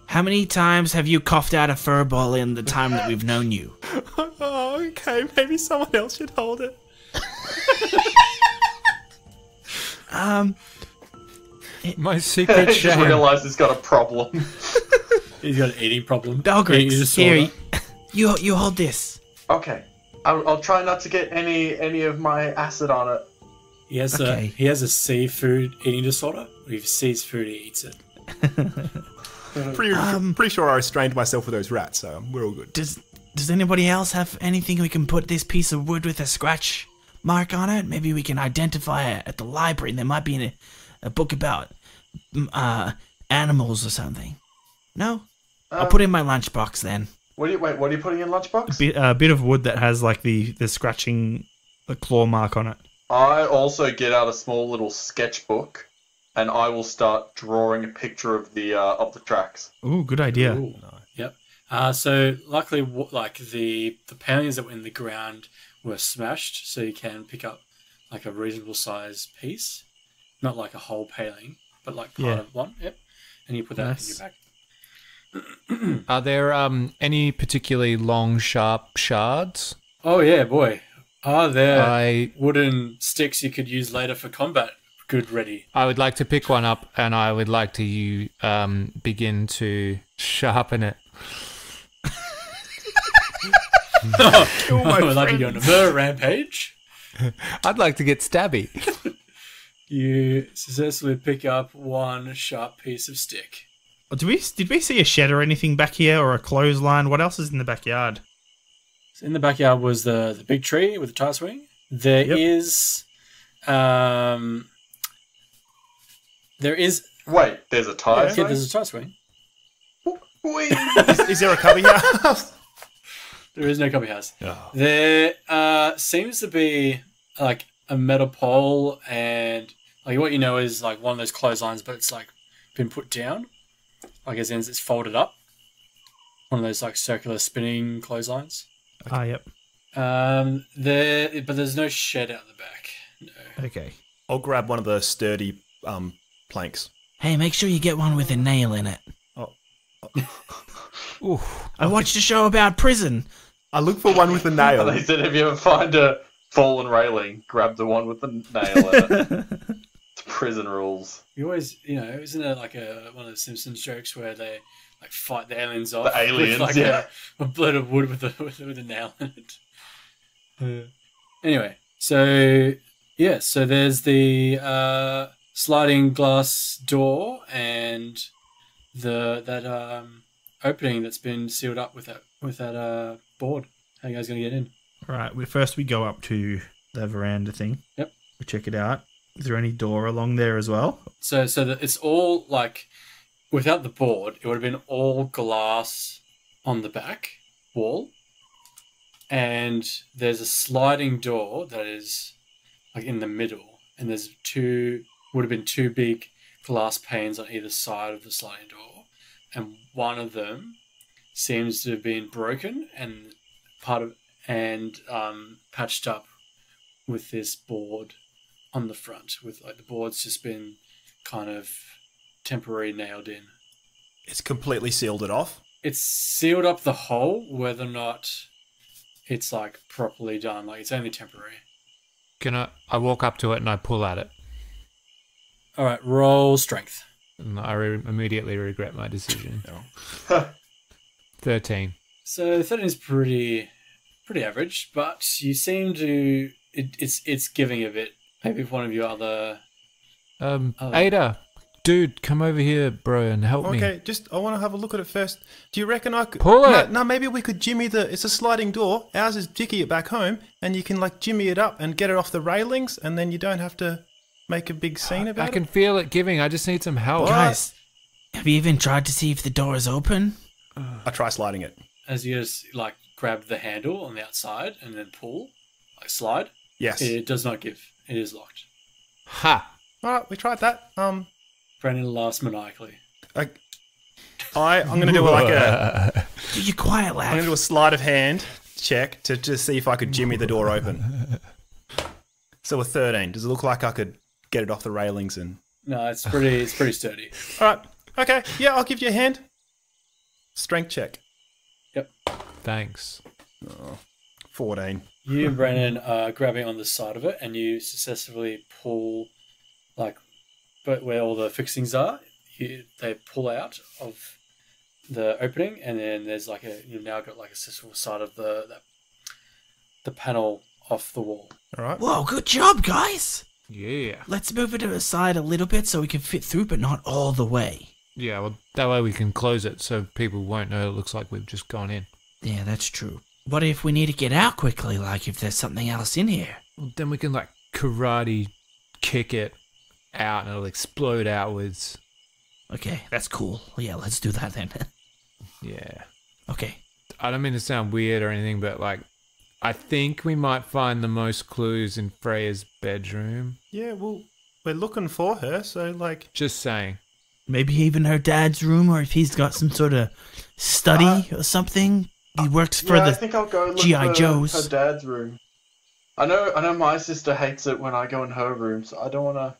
Speaker 7: How many times have you coughed out a fur ball in the time that we've known you?
Speaker 6: Oh, okay. Maybe someone else should hold it.
Speaker 4: My secret
Speaker 5: I just
Speaker 4: shame.
Speaker 5: realised he's got a problem.
Speaker 2: He's got an eating problem.
Speaker 7: Belgrix,
Speaker 2: Eating
Speaker 7: here,
Speaker 2: disorder.
Speaker 7: you hold this.
Speaker 5: Okay. I'll try not to get any of my acid on it.
Speaker 2: He has
Speaker 7: Okay.
Speaker 2: he has a seafood eating disorder. If he sees food, he eats it.
Speaker 6: Pretty sure I restrained myself with those rats, so we're all good.
Speaker 7: Does anybody else have anything we can put this piece of wood with a scratch mark on it? Maybe we can identify it at the library. There might be a book about animals or something. No? I'll put it in my lunchbox then.
Speaker 5: What are you putting in lunchbox?
Speaker 3: a bit of wood that has the scratching, the claw mark on it.
Speaker 5: I also get out a small little sketchbook, and I will start drawing a picture of the tracks.
Speaker 3: Ooh, good idea.
Speaker 2: Ooh. Yep. So luckily, the palings that were in the ground were smashed, so you can pick up like a reasonable size piece, not like a whole paling, but like part of one. Yep. And you put that in your bag.
Speaker 4: Are there any particularly long, sharp shards?
Speaker 2: Oh yeah, boy. Are there
Speaker 4: I
Speaker 2: wooden sticks you could use later for combat? Good, ready.
Speaker 4: would like to pick one up, and I would like to begin to sharpen it.
Speaker 2: I would like to go on a murder rampage.
Speaker 4: I'd like to get stabby.
Speaker 2: You successfully pick up one sharp piece of stick.
Speaker 3: Did we see a shed or anything back here, or a clothesline? What else is in the backyard?
Speaker 2: So in the backyard was the big tree with the tire swing. There is.
Speaker 5: Wait, there's a tire
Speaker 2: Yeah,
Speaker 5: swing?
Speaker 2: there's a tire swing.
Speaker 5: Wait.
Speaker 6: Is there a cubby here?
Speaker 2: There is no cubby house.
Speaker 6: Oh.
Speaker 2: There seems to be like a metal pole, and like what you know is like one of those clotheslines, but it's like been put down. Like as in it's folded up. One of those like circular spinning clotheslines.
Speaker 3: Ah, yep.
Speaker 2: But there's no shed out the back. No.
Speaker 3: Okay.
Speaker 6: I'll grab one of the sturdy planks.
Speaker 7: Hey, make sure you get one with a nail in it.
Speaker 6: Ooh.
Speaker 7: I watched a show about prison.
Speaker 6: I look for one with a nail.
Speaker 5: They said if you ever find a fallen railing, grab the one with the nail in it. It's prison rules.
Speaker 2: You always, isn't it like one of the Simpsons jokes where they like fight the aliens off?
Speaker 5: The aliens,
Speaker 2: with, like
Speaker 5: yeah.
Speaker 2: a blade of wood with a nail in it. Anyway, so there's the sliding glass door and that opening that's been sealed up with that board. How you guys gonna get in?
Speaker 3: All right. First we go up to the veranda thing.
Speaker 2: Yep.
Speaker 3: We check it out. Is there any door along there as well?
Speaker 2: So that it's all like, without the board, it would have been all glass on the back wall. and there's a sliding door that is like in the middle, and there's would have been two big glass panes on either side of the sliding door, and one of them seems to have been broken and patched up with this board on the front, with like the board's just been kind of temporarily nailed in.
Speaker 6: It's completely sealed it off.
Speaker 2: It's sealed up the hole, whether or not it's like properly done. Like it's only temporary.
Speaker 4: I walk up to it and I pull at it.
Speaker 2: All right, roll strength.
Speaker 4: And I immediately regret my decision.
Speaker 6: No.
Speaker 4: 13.
Speaker 2: So 13 is pretty average, but you seem to it's giving a bit. Maybe one of your other.
Speaker 4: Ada, dude, come over here, bro, and help me.
Speaker 6: Okay, I want to have a look at it first. Do you reckon I could
Speaker 4: pull it?
Speaker 6: No, maybe we could jimmy it's a sliding door. Ours is Dicky it back home, and you can like jimmy it up and get it off the railings, and then you don't have to make a big scene about it.
Speaker 4: I can feel it giving. I just need some help.
Speaker 7: Guys, have you even tried to see if the door is open?
Speaker 6: I try sliding it.
Speaker 2: As you just like grab the handle on the outside and then pull, like slide.
Speaker 6: Yes.
Speaker 2: It does not give. It is locked.
Speaker 4: Ha!
Speaker 6: All right, we tried that.
Speaker 2: Brandon laughs maniacally.
Speaker 6: I'm gonna do like a.
Speaker 7: Do you quiet, lad?
Speaker 6: I'm gonna do a sleight of hand check to just see if I could jimmy the door open. So a 13. Does it look like I could get it off the railings and?
Speaker 2: No, it's pretty sturdy.
Speaker 6: All right. Okay. Yeah, I'll give you a hand. Strength check.
Speaker 2: Yep.
Speaker 4: Thanks.
Speaker 6: 14.
Speaker 2: You and Brandon are grabbing on the side of it, and you successfully pull, but where all the fixings are, they pull out of the opening, and then there's you've now got a successful side of the panel off the wall.
Speaker 6: All right.
Speaker 7: Whoa, good job, guys.
Speaker 4: Yeah.
Speaker 7: Let's move it to the side a little bit so we can fit through, but not all the way.
Speaker 4: Yeah, well, that way we can close it so people won't know it looks like we've just gone in.
Speaker 7: Yeah, that's true. What if we need to get out quickly, if there's something else in here?
Speaker 4: Well, then we can, karate kick it out and it'll explode outwards.
Speaker 7: Okay, that's cool. Yeah, let's do that then.
Speaker 4: Yeah.
Speaker 7: Okay.
Speaker 4: I don't mean to sound weird or anything, but, I think we might find the most clues in Freya's bedroom.
Speaker 6: Yeah, well, we're looking for her, so,
Speaker 4: Just saying.
Speaker 7: Maybe even her dad's room, or if he's got some sort of study or something. He works for
Speaker 5: I
Speaker 7: the
Speaker 5: think I'll go look
Speaker 7: G.I.
Speaker 5: for
Speaker 7: Joes.
Speaker 5: her dad's room. I know my sister hates it when I go in her room, so I don't want to.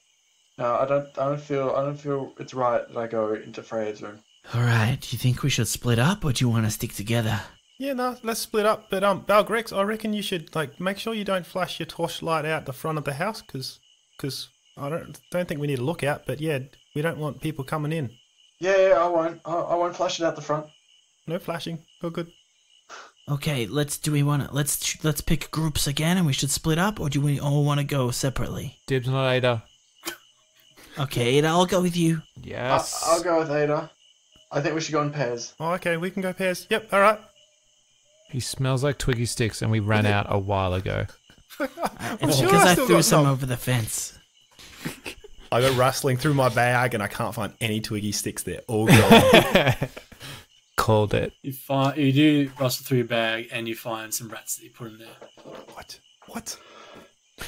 Speaker 5: No, I don't feel it's right that I go into Freya's room.
Speaker 7: All right. Do you think we should split up, or do you want to stick together?
Speaker 6: Yeah, no, let's split up. But Balgrex, I reckon you should make sure you don't flash your torchlight out the front of the house, because I don't think we need to look out. But yeah, we don't want people coming in.
Speaker 5: Yeah, I won't. I won't flash it out the front.
Speaker 6: No flashing. All good.
Speaker 7: Okay, let's pick groups again, and we should split up, or do we all want to go separately?
Speaker 4: Dibs on Ada.
Speaker 7: Okay, Ada, I'll go with you.
Speaker 4: Yes.
Speaker 5: I'll go with Ada. I think we should go in pairs.
Speaker 6: Oh, okay, we can go pairs. Yep, all right.
Speaker 4: He smells like Twiggy Sticks, and we ran out a while ago.
Speaker 7: It's
Speaker 6: sure
Speaker 7: because
Speaker 6: I
Speaker 7: I
Speaker 6: still
Speaker 7: threw
Speaker 6: got
Speaker 7: some
Speaker 6: some.
Speaker 7: over the fence.
Speaker 6: I go rustling through my bag, and I can't find any Twiggy sticks there. All gone.
Speaker 4: Called it.
Speaker 2: You do rustle through your bag, and you find some rats that you put in there.
Speaker 6: What?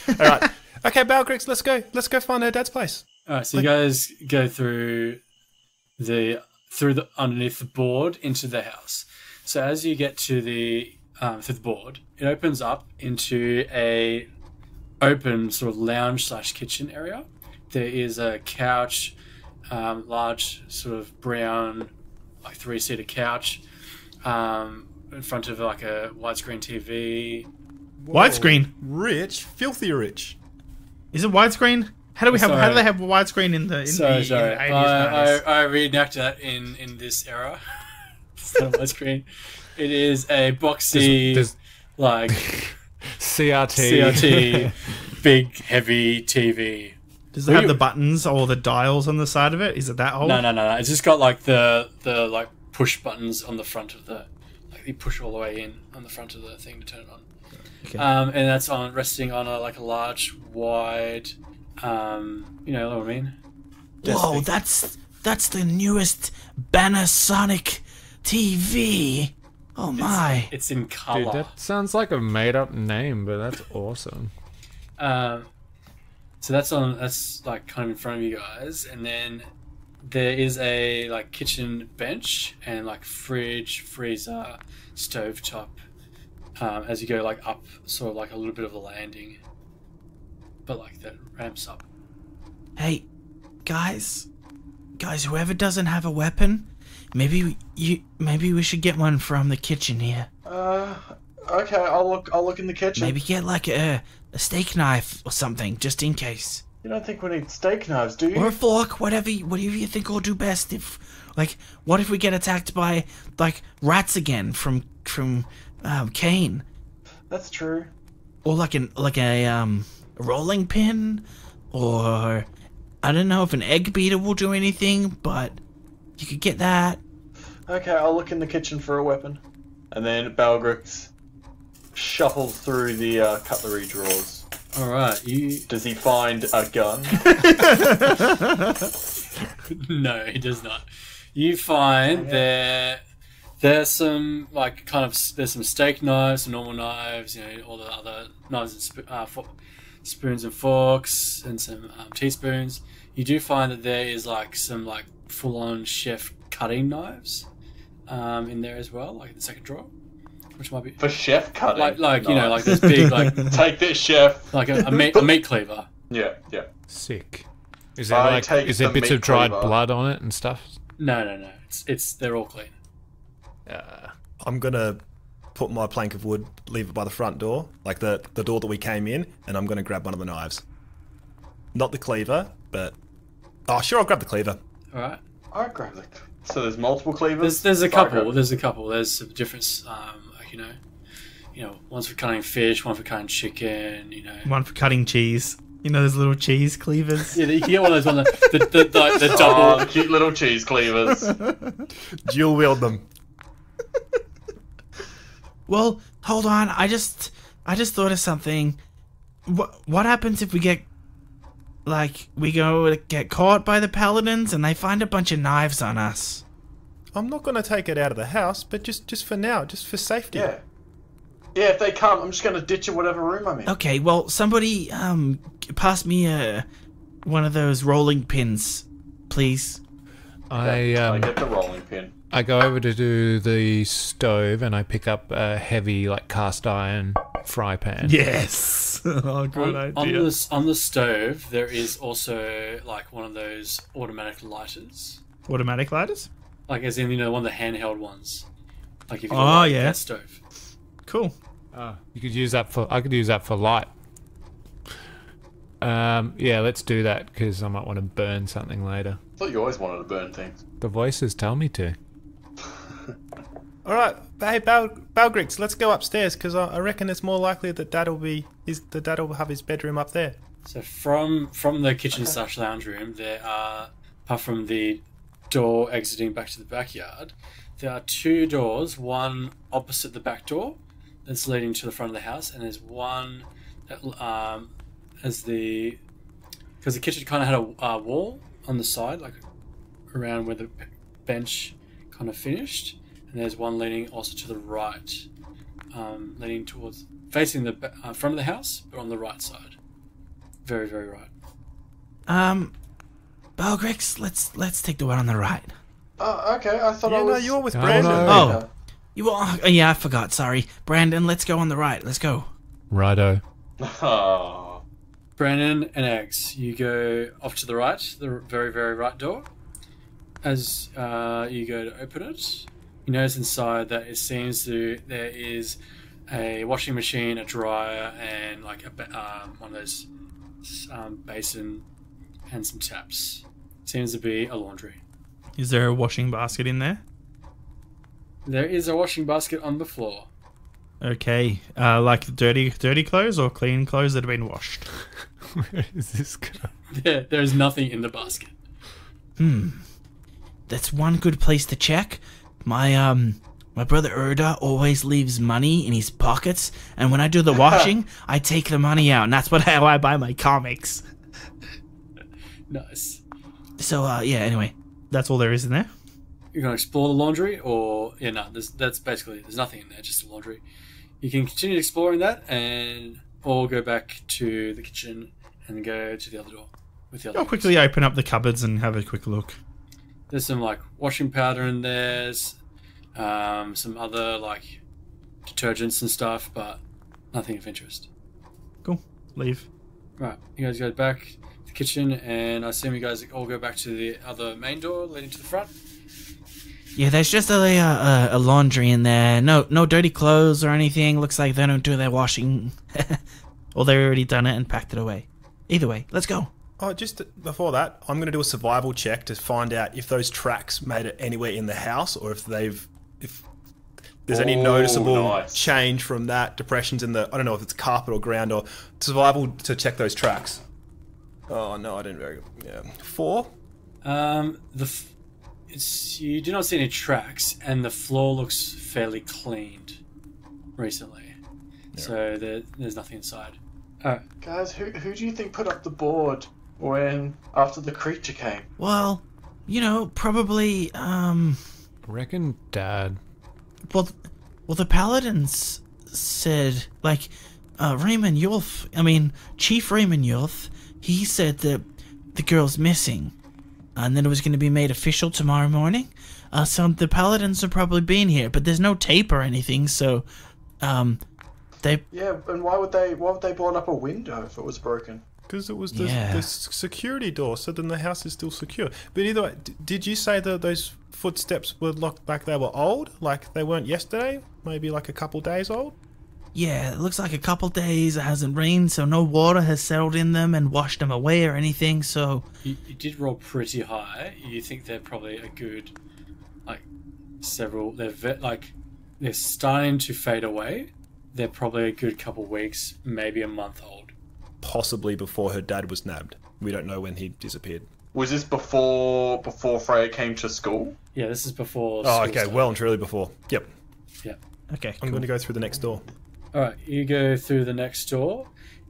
Speaker 6: All right. Okay, Balgrex, let's go. Let's go find her dad's place.
Speaker 2: All right, so you guys go through the underneath the board into the house. So as you get to through the board, it opens up into a open sort of lounge/kitchen area. There is a couch, large sort of brown, 3-seater couch, in front of a widescreen TV.
Speaker 8: Widescreen?
Speaker 6: Rich, filthy rich.
Speaker 8: Is it widescreen? How do they have widescreen in the
Speaker 2: Sorry.
Speaker 8: 80s, 90s?
Speaker 2: I reenact that in this era. It's not widescreen. It is a boxy, CRT, big, heavy TV.
Speaker 8: Does it have the buttons or the dials on the side of it? Is it that old?
Speaker 2: No. It's just got the push buttons on the front of the, you push all the way in on the front of the thing to turn it on.
Speaker 8: Okay.
Speaker 2: And that's resting on a large, wide, you know what I mean?
Speaker 7: Whoa, that's the newest Panasonic TV. Oh my!
Speaker 2: It's in color.
Speaker 4: Dude, that sounds like a made-up name, but that's awesome.
Speaker 2: So that's like kind of in front of you guys, and then there is a like kitchen bench and like fridge, freezer, stovetop. As you go like up, sort of like a little bit of a landing, but like that ramps up.
Speaker 7: Hey, guys, whoever doesn't have a weapon, maybe we should get one from the kitchen here.
Speaker 5: Okay, I'll look in the kitchen.
Speaker 7: Maybe get like a steak knife or something, just in case.
Speaker 5: You don't think we need steak knives, do you?
Speaker 7: Or a fork, whatever you think will do best. If, like, what if we get attacked by like rats again from Kane?
Speaker 5: That's true.
Speaker 7: Or like a rolling pin, or I don't know if an egg beater will do anything, but you could get that.
Speaker 5: Okay, I'll look in the kitchen for a weapon. And then Balgrix shuffles through the cutlery drawers.
Speaker 2: Alright,
Speaker 5: Does he find a gun?
Speaker 2: No, he does not. You find there's some like there's some steak knives, some normal knives, you know, all the other knives and spoons and forks, and some teaspoons. You do find that there is like some like full-on chef cutting knives in there as well, like in the second drawer, which might be
Speaker 5: For chef cutting?
Speaker 2: like you know, like this big like
Speaker 5: Take this, chef.
Speaker 2: like a meat cleaver.
Speaker 5: Yeah.
Speaker 4: Sick. Is there bits of dried blood on it and stuff?
Speaker 2: No. It's they're all clean.
Speaker 6: I'm gonna put my plank of wood, leave it by the front door, like the door that we came in, and I'm gonna grab one of the knives. Not the cleaver, but oh sure, I'll grab the cleaver.
Speaker 2: All right.
Speaker 5: I'll grab the. So there's multiple cleavers.
Speaker 2: There's a couple. There's some different, like, you know, one's for cutting fish, one for cutting chicken. You know,
Speaker 8: One for cutting cheese. You know those little cheese cleavers?
Speaker 2: yeah, you can get one of those ones, the double.
Speaker 5: Oh, the cute little cheese cleavers.
Speaker 6: Dual wield them.
Speaker 7: Well, hold on. I just thought of something. What happens if we get get caught by the paladins and they find a bunch of knives on us?
Speaker 6: I'm not gonna take it out of the house, but just for now, just for safety.
Speaker 5: Yeah. Yeah, if they come, I'm just gonna ditch in whatever room I'm in.
Speaker 7: Okay, well, somebody pass me one of those rolling pins, please.
Speaker 5: I get the rolling pin.
Speaker 4: I go over to do the stove and I pick up a heavy like cast iron fry pan.
Speaker 8: Yes. Oh, good idea.
Speaker 2: On the stove, there is also like one of those automatic lighters.
Speaker 8: Automatic lighters?
Speaker 2: Like as in, you know, one of the handheld ones. Like if you that stove.
Speaker 8: Cool.
Speaker 4: You could use that for. I could use that for light. Yeah, let's do that because I might want to burn something later.
Speaker 5: I thought you always wanted to burn things.
Speaker 4: The voices tell me to.
Speaker 6: All right, hey Balgrix, let's go upstairs because I reckon it's more likely that Dad will have his bedroom up there.
Speaker 2: So from the kitchen / lounge room, there are, apart from the door exiting back to the backyard, there are two doors. One opposite the back door that's leading to the front of the house, and there's one that because the kitchen kind of had a wall on the side, like around where the bench kind of finished. And there's one leading also to the right, leading towards facing the front of the house, but on the right side, very very right.
Speaker 7: Balgrix, let's take the one on the right.
Speaker 5: Okay. I thought
Speaker 6: No, you're with
Speaker 4: Oh,
Speaker 6: Brandon.
Speaker 4: no.
Speaker 7: Oh, you are. Yeah, I forgot. Sorry, Brandon. Let's go on the right. Let's go.
Speaker 4: Righto.
Speaker 5: Oh.
Speaker 2: Brandon and Eggs, you go off to the right, the very very right door. As you go to open it, you notice inside that it seems there is a washing machine, a dryer, and like one of those basin and some taps. Seems to be a laundry.
Speaker 8: Is there a washing basket in there?
Speaker 2: There is a washing basket on the floor.
Speaker 8: Okay. Like dirty clothes or clean clothes that have been washed?
Speaker 4: Where is this going?
Speaker 2: There is nothing in the basket.
Speaker 7: That's one good place to check. My brother Erda always leaves money in his pockets, and when I do the washing, I take the money out, and that's how I buy my comics.
Speaker 2: Nice.
Speaker 7: So yeah. Anyway,
Speaker 8: That's all there is in there?
Speaker 2: you're gonna explore the laundry, or that's basically there's nothing in there, just the laundry. You can continue exploring that, or go back to the kitchen and go to the other door with the other.
Speaker 8: I'll quickly open up the cupboards and have a quick look.
Speaker 2: There's some like washing powder in there, some other like detergents and stuff, but nothing of interest.
Speaker 8: Cool. Leave.
Speaker 2: Right, you guys go back to the kitchen, and I assume you guys all go back to the other main door leading to the front.
Speaker 7: Yeah, there's just a laundry in there. No dirty clothes or anything. Looks like they don't do their washing. Or they've already done it and packed it away. Either way, let's go.
Speaker 6: Oh, just before that, I'm going to do a survival check to find out if those tracks made it anywhere in the house, or if there's any noticeable change from that. Depressions in the, I don't know if it's carpet or ground, or survival to check those tracks. Oh no, I didn't very good. Yeah, 4.
Speaker 2: You do not see any tracks, and the floor looks fairly cleaned recently. Yeah. So there's nothing inside.
Speaker 5: Guys, who do you think put up the board after the creature came?
Speaker 7: Well, probably
Speaker 4: Reckon Dad.
Speaker 7: Well, the paladins said, like, Raymond Yulf, Chief Raymond Yulf, he said that the girl's missing, and then it was going to be made official tomorrow morning. So the paladins have probably been here, but there's no tape or anything, so, they...
Speaker 5: Yeah, and why would they blow up a window if it was broken?
Speaker 6: Because it was the security door, so then the house is still secure. But either way, did you say that those footsteps were like they were old? Like they weren't yesterday? Maybe like a couple days old?
Speaker 7: Yeah, it looks like a couple days. It hasn't rained, so no water has settled in them and washed them away or anything, so...
Speaker 2: You did roll pretty high. You think they're probably a good, they're starting to fade away. They're probably a good couple weeks, maybe a month old.
Speaker 6: Possibly before her dad was nabbed. We don't know when he disappeared.
Speaker 5: Was this before Freya came to school?
Speaker 2: Yeah, this is before.
Speaker 6: Oh, okay. Started. Well and truly before. Yep.
Speaker 2: Yeah.
Speaker 7: Okay.
Speaker 6: I'm going to go through the next door.
Speaker 2: All right, you go through the next door.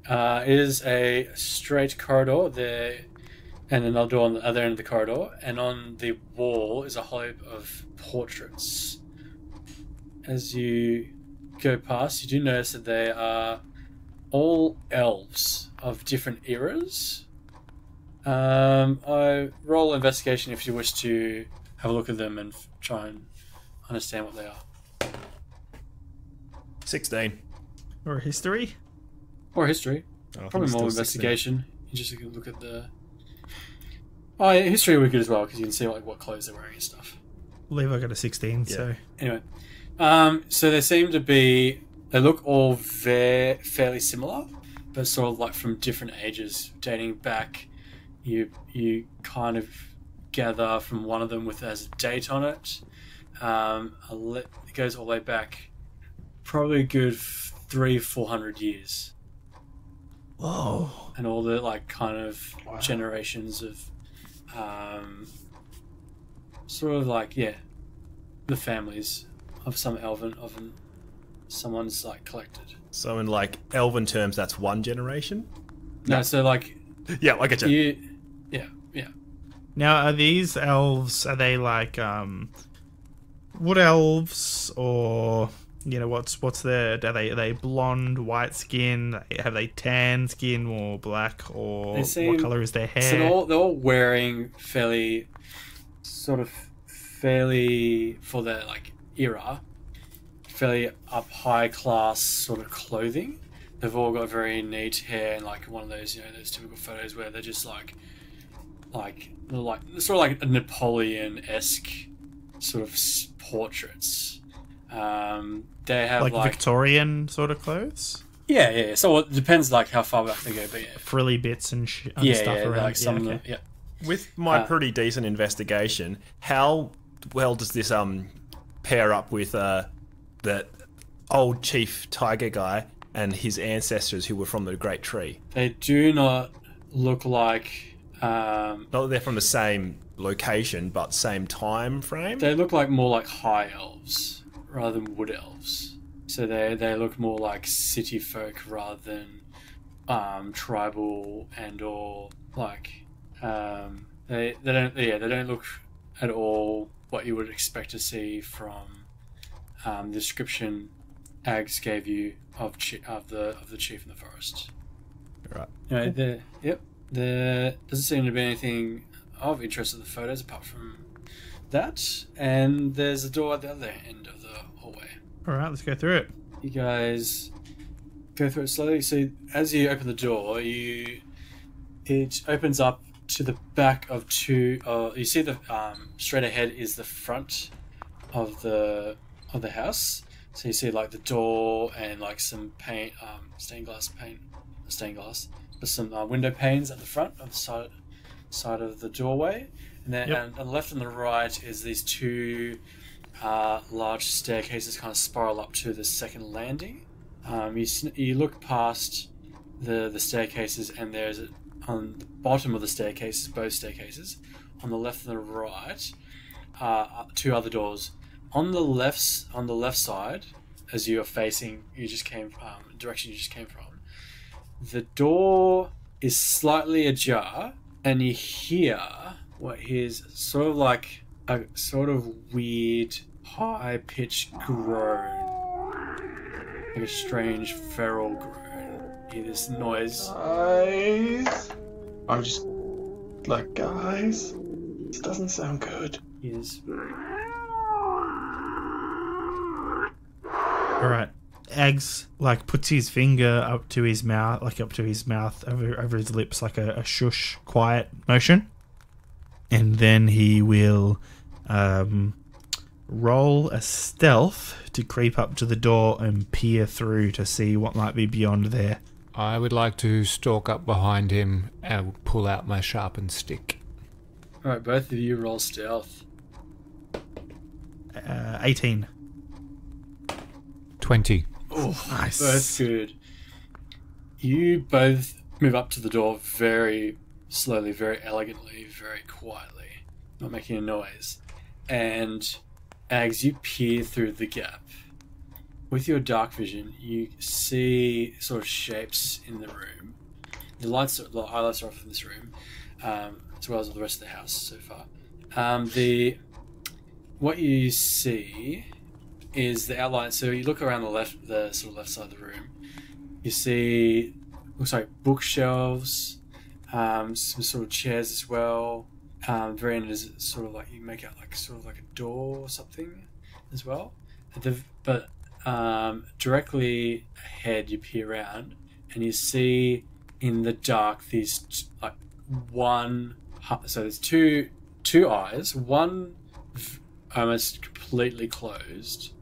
Speaker 2: It is a straight corridor there, and another door on the other end of the corridor. And on the wall is a whole heap of portraits. As you go past, you do notice that they are all elves of different eras. I roll investigation if you wish to have a look at them and try and understand what they are.
Speaker 6: 16.
Speaker 8: Or history?
Speaker 2: Or history. Probably more investigation. 16. You just look at the... Oh, yeah, history would be good as well, because you can see what clothes they're wearing and stuff.
Speaker 8: Levi got a 16, so...
Speaker 2: Anyway. So they seem to be... They look all fairly similar, but sort of like from different ages, dating back. You kind of gather from one of them has a date on it. It goes all the way back, probably a good 300-400 years.
Speaker 7: Whoa!
Speaker 2: And all the generations of, sort of the families of some elven someone's collected.
Speaker 6: So in elven terms, that's one generation?
Speaker 2: No, so
Speaker 6: yeah, I get you.
Speaker 2: Yeah.
Speaker 8: Now, are these elves, are they wood elves, or what's their, are they blonde, white skin, have they tan skin or black, or what color is their hair?
Speaker 2: So they're all wearing fairly for their era, fairly up high class sort of clothing. They've all got very neat hair and one of those those typical photos where they're just sort of like a Napoleon-esque sort of portraits. They have
Speaker 8: Victorian sort of clothes.
Speaker 2: Yeah. So it depends how far back they go, but yeah.
Speaker 8: Frilly bits and stuff around.
Speaker 6: With my pretty decent investigation, how well does this pair up with that old chief tiger guy and his ancestors who were from the Great Tree?
Speaker 2: They do not look like...
Speaker 6: not that they're from the same location, but same time frame?
Speaker 2: They look more like high elves rather than wood elves. So they look more like city folk rather than tribal and or they don't look at all what you would expect to see from the description Ags gave you of the chief in the forest.
Speaker 4: Right.
Speaker 2: Anyway, there doesn't seem to be anything of interest in the photos apart from that, and there's a door at the other end of the hallway.
Speaker 8: All right, let's go through it.
Speaker 2: You guys go through it slowly. So as you open the door, it opens up to the back of two. You see the straight ahead is the front of the house. So you see like the door and like some paint, stained glass, but some window panes at the front of the side of the doorway, and then and on the left and the right is these two large staircases kind of spiral up to the second landing. You look past the staircases, and there's on the bottom of the staircases, both staircases, on the left and the right, two other doors. On the left side, as you are facing, direction you just came from, the door is slightly ajar, and you hear what is sort of like a sort of weird, high-pitched groan, like a strange feral groan. You hear this noise.
Speaker 5: Guys, I'm just like, guys, this doesn't sound good.
Speaker 2: Yes.
Speaker 8: All right. Eggs like puts his finger up to his mouth, over his lips, like a shush, quiet motion, and then he will roll a stealth to creep up to the door and peer through to see what might be beyond there.
Speaker 4: I would like to stalk up behind him and pull out my sharpened stick.
Speaker 2: All right, both of you roll stealth.
Speaker 8: 18.
Speaker 4: 20.
Speaker 2: Oh,
Speaker 8: nice.
Speaker 2: Both good. You both move up to the door very slowly, very elegantly, very quietly, not making a noise. And as you peer through the gap, with your dark vision, you see sort of shapes in the room. The highlights are off in this room, as well as the rest of the house so far. What you see is the outline. So you look around the sort of left side of the room. You see, looks like bookshelves, some sort of chairs as well. Very end is sort of like you make out like sort of like a door or something as well. But directly ahead, you peer around and you see in the dark these like one. So there's two eyes. One almost completely closed,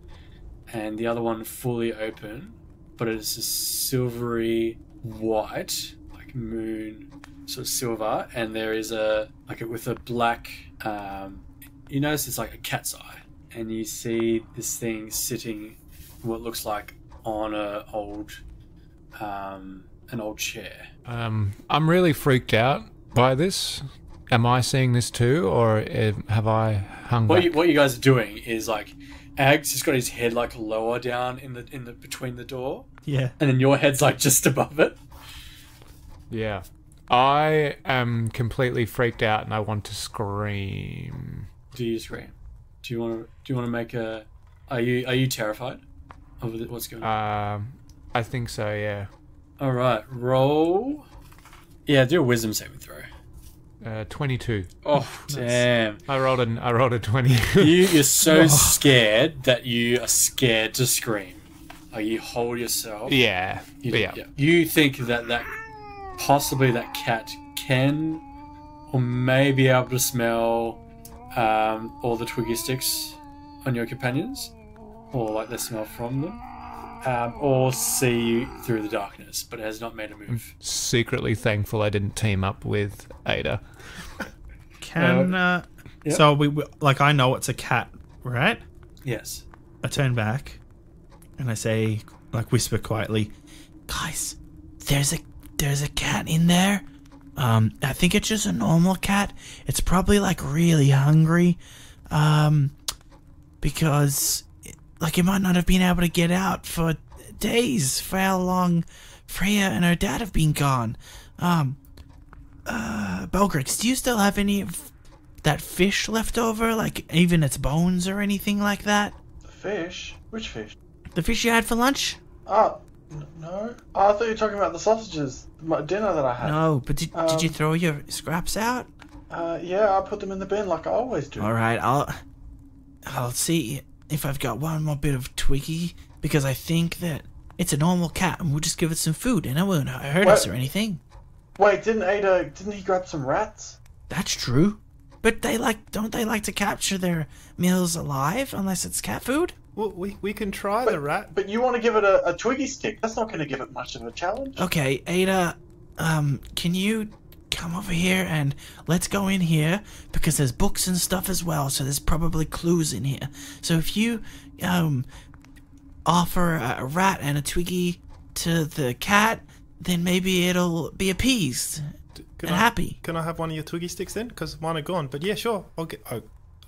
Speaker 2: and the other one fully open, but it's a silvery white, like moon, sort of silver, and there is with a black, you notice it's like a cat's eye, and you see this thing sitting, what looks like on an old chair.
Speaker 4: I'm really freaked out by this. Am I seeing this too, or have I hung back?
Speaker 2: What you guys are doing is like, Ags has got his head like lower down in the between the door.
Speaker 8: Yeah.
Speaker 2: And then your head's like just above it.
Speaker 4: Yeah. I am completely freaked out and I want to scream.
Speaker 2: Do you scream? Do you want to make a? Are you terrified of what's going on?
Speaker 4: I think so. Yeah.
Speaker 2: All right. Roll. Yeah. Do a wisdom saving throw.
Speaker 4: 22.
Speaker 2: Oh damn!
Speaker 4: I rolled a 20.
Speaker 2: You're so scared that you are scared to scream. Like you hold yourself.
Speaker 4: Yeah.
Speaker 2: You think that possibly that cat can or may be able to smell all the twiggy sticks on your companions, or like the smell from them, or see you through the darkness, but it has not made a move.
Speaker 4: Secretly thankful I didn't team up with Ada.
Speaker 8: So we like, I know it's a cat, right?
Speaker 2: Yes.
Speaker 8: I turn back and I say, like, whisper quietly, guys, there's a cat in there. I think it's just a normal cat. It's probably like really hungry, because like it might not have been able to get out for days, for how long Freya and her dad have been gone. Belgrix, do you still have any of that fish left over, like even its bones or anything like that?
Speaker 5: The fish? Which fish?
Speaker 8: The fish you had for lunch?
Speaker 5: Oh, no. Oh, I thought you were talking about the sausages, my dinner that I had.
Speaker 8: No, but did you throw your scraps out?
Speaker 5: Yeah, I put them in the bin like I always do.
Speaker 8: All right, I'll see if I've got one more bit of Twiggy, because I think that it's a normal cat and we'll just give it some food and it won't hurt us or anything.
Speaker 5: Wait, didn't he grab some rats?
Speaker 8: That's true. But don't they like to capture their meals alive unless it's cat food?
Speaker 6: Well, we can try the rat.
Speaker 5: But you want to give it a Twiggy stick. That's not going to give it much of a challenge.
Speaker 8: Okay, Ada, can you come over here and let's go in here, because there's books and stuff as well, so there's probably clues in here. So if you offer a rat and a Twiggy to the cat, then maybe it'll be appeased and happy.
Speaker 6: Can I have one of your Twiggy sticks then? Because mine are gone. But yeah, sure. I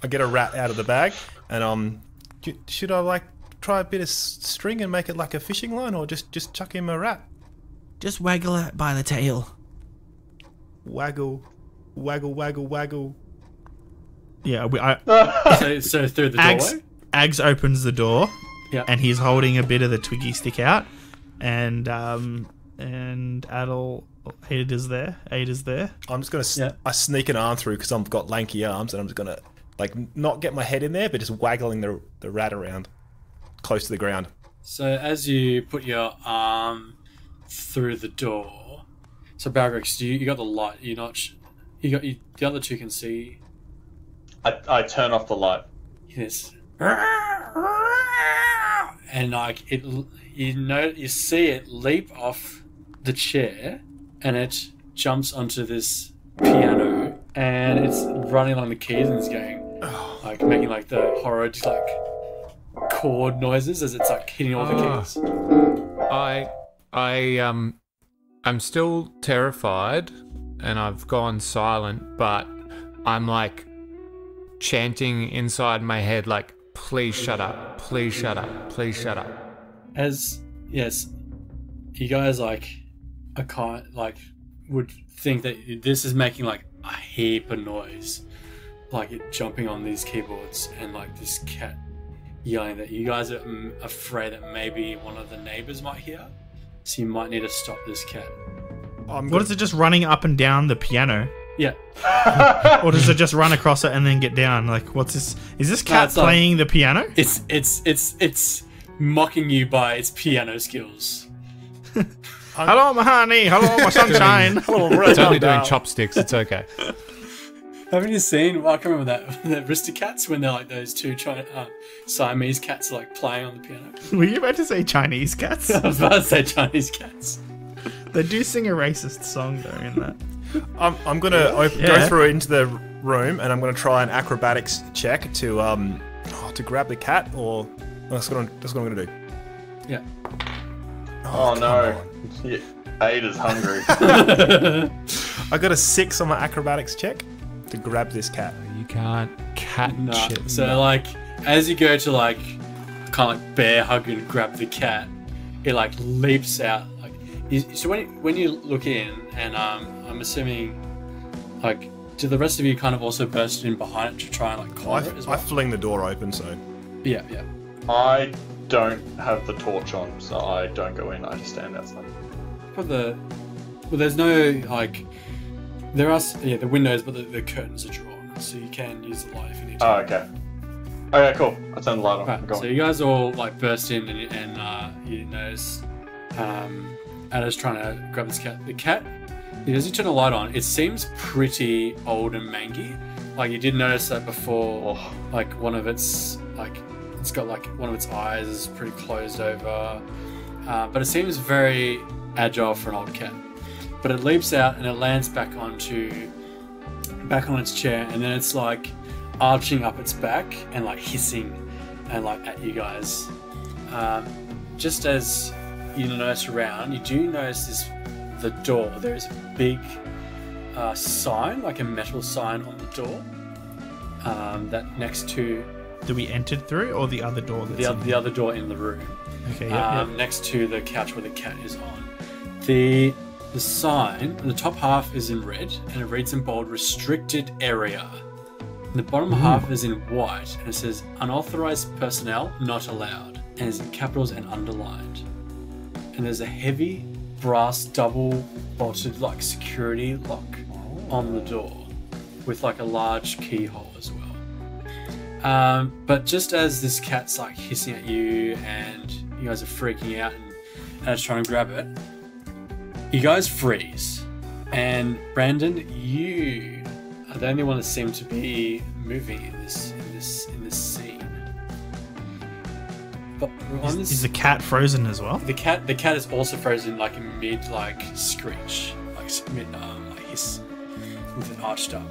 Speaker 6: get a rat out of the bag, and should I try a bit of string and make it like a fishing line, or just chuck him a rat?
Speaker 8: Just waggle it by the tail.
Speaker 6: Waggle, waggle, waggle, waggle.
Speaker 8: Yeah,
Speaker 2: So through the doorway?
Speaker 8: Ags opens the door.
Speaker 2: Yeah.
Speaker 8: And he's holding a bit of the Twiggy stick out, and Ada's there.
Speaker 6: I'm just gonna I sneak an arm through because I've got lanky arms, and I'm just gonna not get my head in there, but just waggling the rat around close to the ground.
Speaker 2: So as you put your arm through the door, so Balgrix, you got the light. The other two can see.
Speaker 5: I turn off the light.
Speaker 2: Yes. And you see it leap off the chair, and it jumps onto this piano, and it's running along the keys, and it's going making the horror chord noises as it's hitting all the keys.
Speaker 4: I'm still terrified, and I've gone silent, but I'm chanting inside my head please shut up, please shut up, please shut up.
Speaker 2: You guys would think that this is making a heap of noise, it jumping on these keyboards, and this cat yelling that you guys are afraid that maybe one of the neighbors might hear, so you might need to stop this cat.
Speaker 8: What is it, just running up and down the piano?
Speaker 2: Yeah.
Speaker 8: Or does it just run across it and then get down? What's this? Is this cat playing the piano?
Speaker 2: It's mocking you by its piano skills.
Speaker 8: Hello, my honey. Hello, my sunshine.
Speaker 4: It's only doing chopsticks. It's okay.
Speaker 2: Haven't you seen? Well, I can remember that the Aristocats when they're those two Siamese cats are playing on the piano.
Speaker 8: Were you about to say Chinese cats?
Speaker 2: I was about to say Chinese cats.
Speaker 8: They do sing a racist song though in that.
Speaker 6: I'm gonna go through into the room, and I'm gonna try an acrobatics check to grab the cat, or that's what I'm gonna do.
Speaker 2: Yeah.
Speaker 5: Oh no, Ada's hungry.
Speaker 6: I got a 6 on my acrobatics check to grab this cat.
Speaker 4: You can't catch it.
Speaker 2: So as you go to kind of bear hug and grab the cat, it leaps out. So when you look in, and I'm assuming, do the rest of you kind of also burst in behind it to try and corner it as well?
Speaker 6: I fling the door open, so...
Speaker 2: Yeah.
Speaker 5: I don't have the torch on, so I don't go in, I just stand outside.
Speaker 2: There's no, there are, the windows, but the curtains are drawn, so you can use the light if you need to.
Speaker 5: Oh, okay. Okay, cool. I turn the light on.
Speaker 2: Right, so you guys all burst in, and you notice Ada's trying to grab this cat. The cat, as you turn the light on, it seems pretty old and mangy. You did notice that before. One of its it's got one of its eyes is pretty closed over, but it seems very agile for an old cat. But it leaps out and it lands back on its chair, and then it's arching up its back and hissing and at you guys. Just as you notice around, you do notice the door. There is a big sign, a metal sign on the door. That next to
Speaker 8: that we entered through, or the other door?
Speaker 2: The other door in the room.
Speaker 8: Okay.
Speaker 2: Next to the couch where the cat is on. The sign, the top half is in red, and it reads in bold, "Restricted area." The bottom half is in white and it says unauthorized personnel not allowed, and it's in capitals and underlined. And there's a heavy brass double bolted like security lock on the door with like a large keyhole as well. But just as this cat's like hissing at you and you guys are freaking out and trying to grab it, you guys freeze. And Brandon, you are the only one that seems to be moving in this scene. But
Speaker 8: Is the cat frozen as well?
Speaker 2: the cat is also frozen, like in mid like screech, like mid like hiss, with it arched up.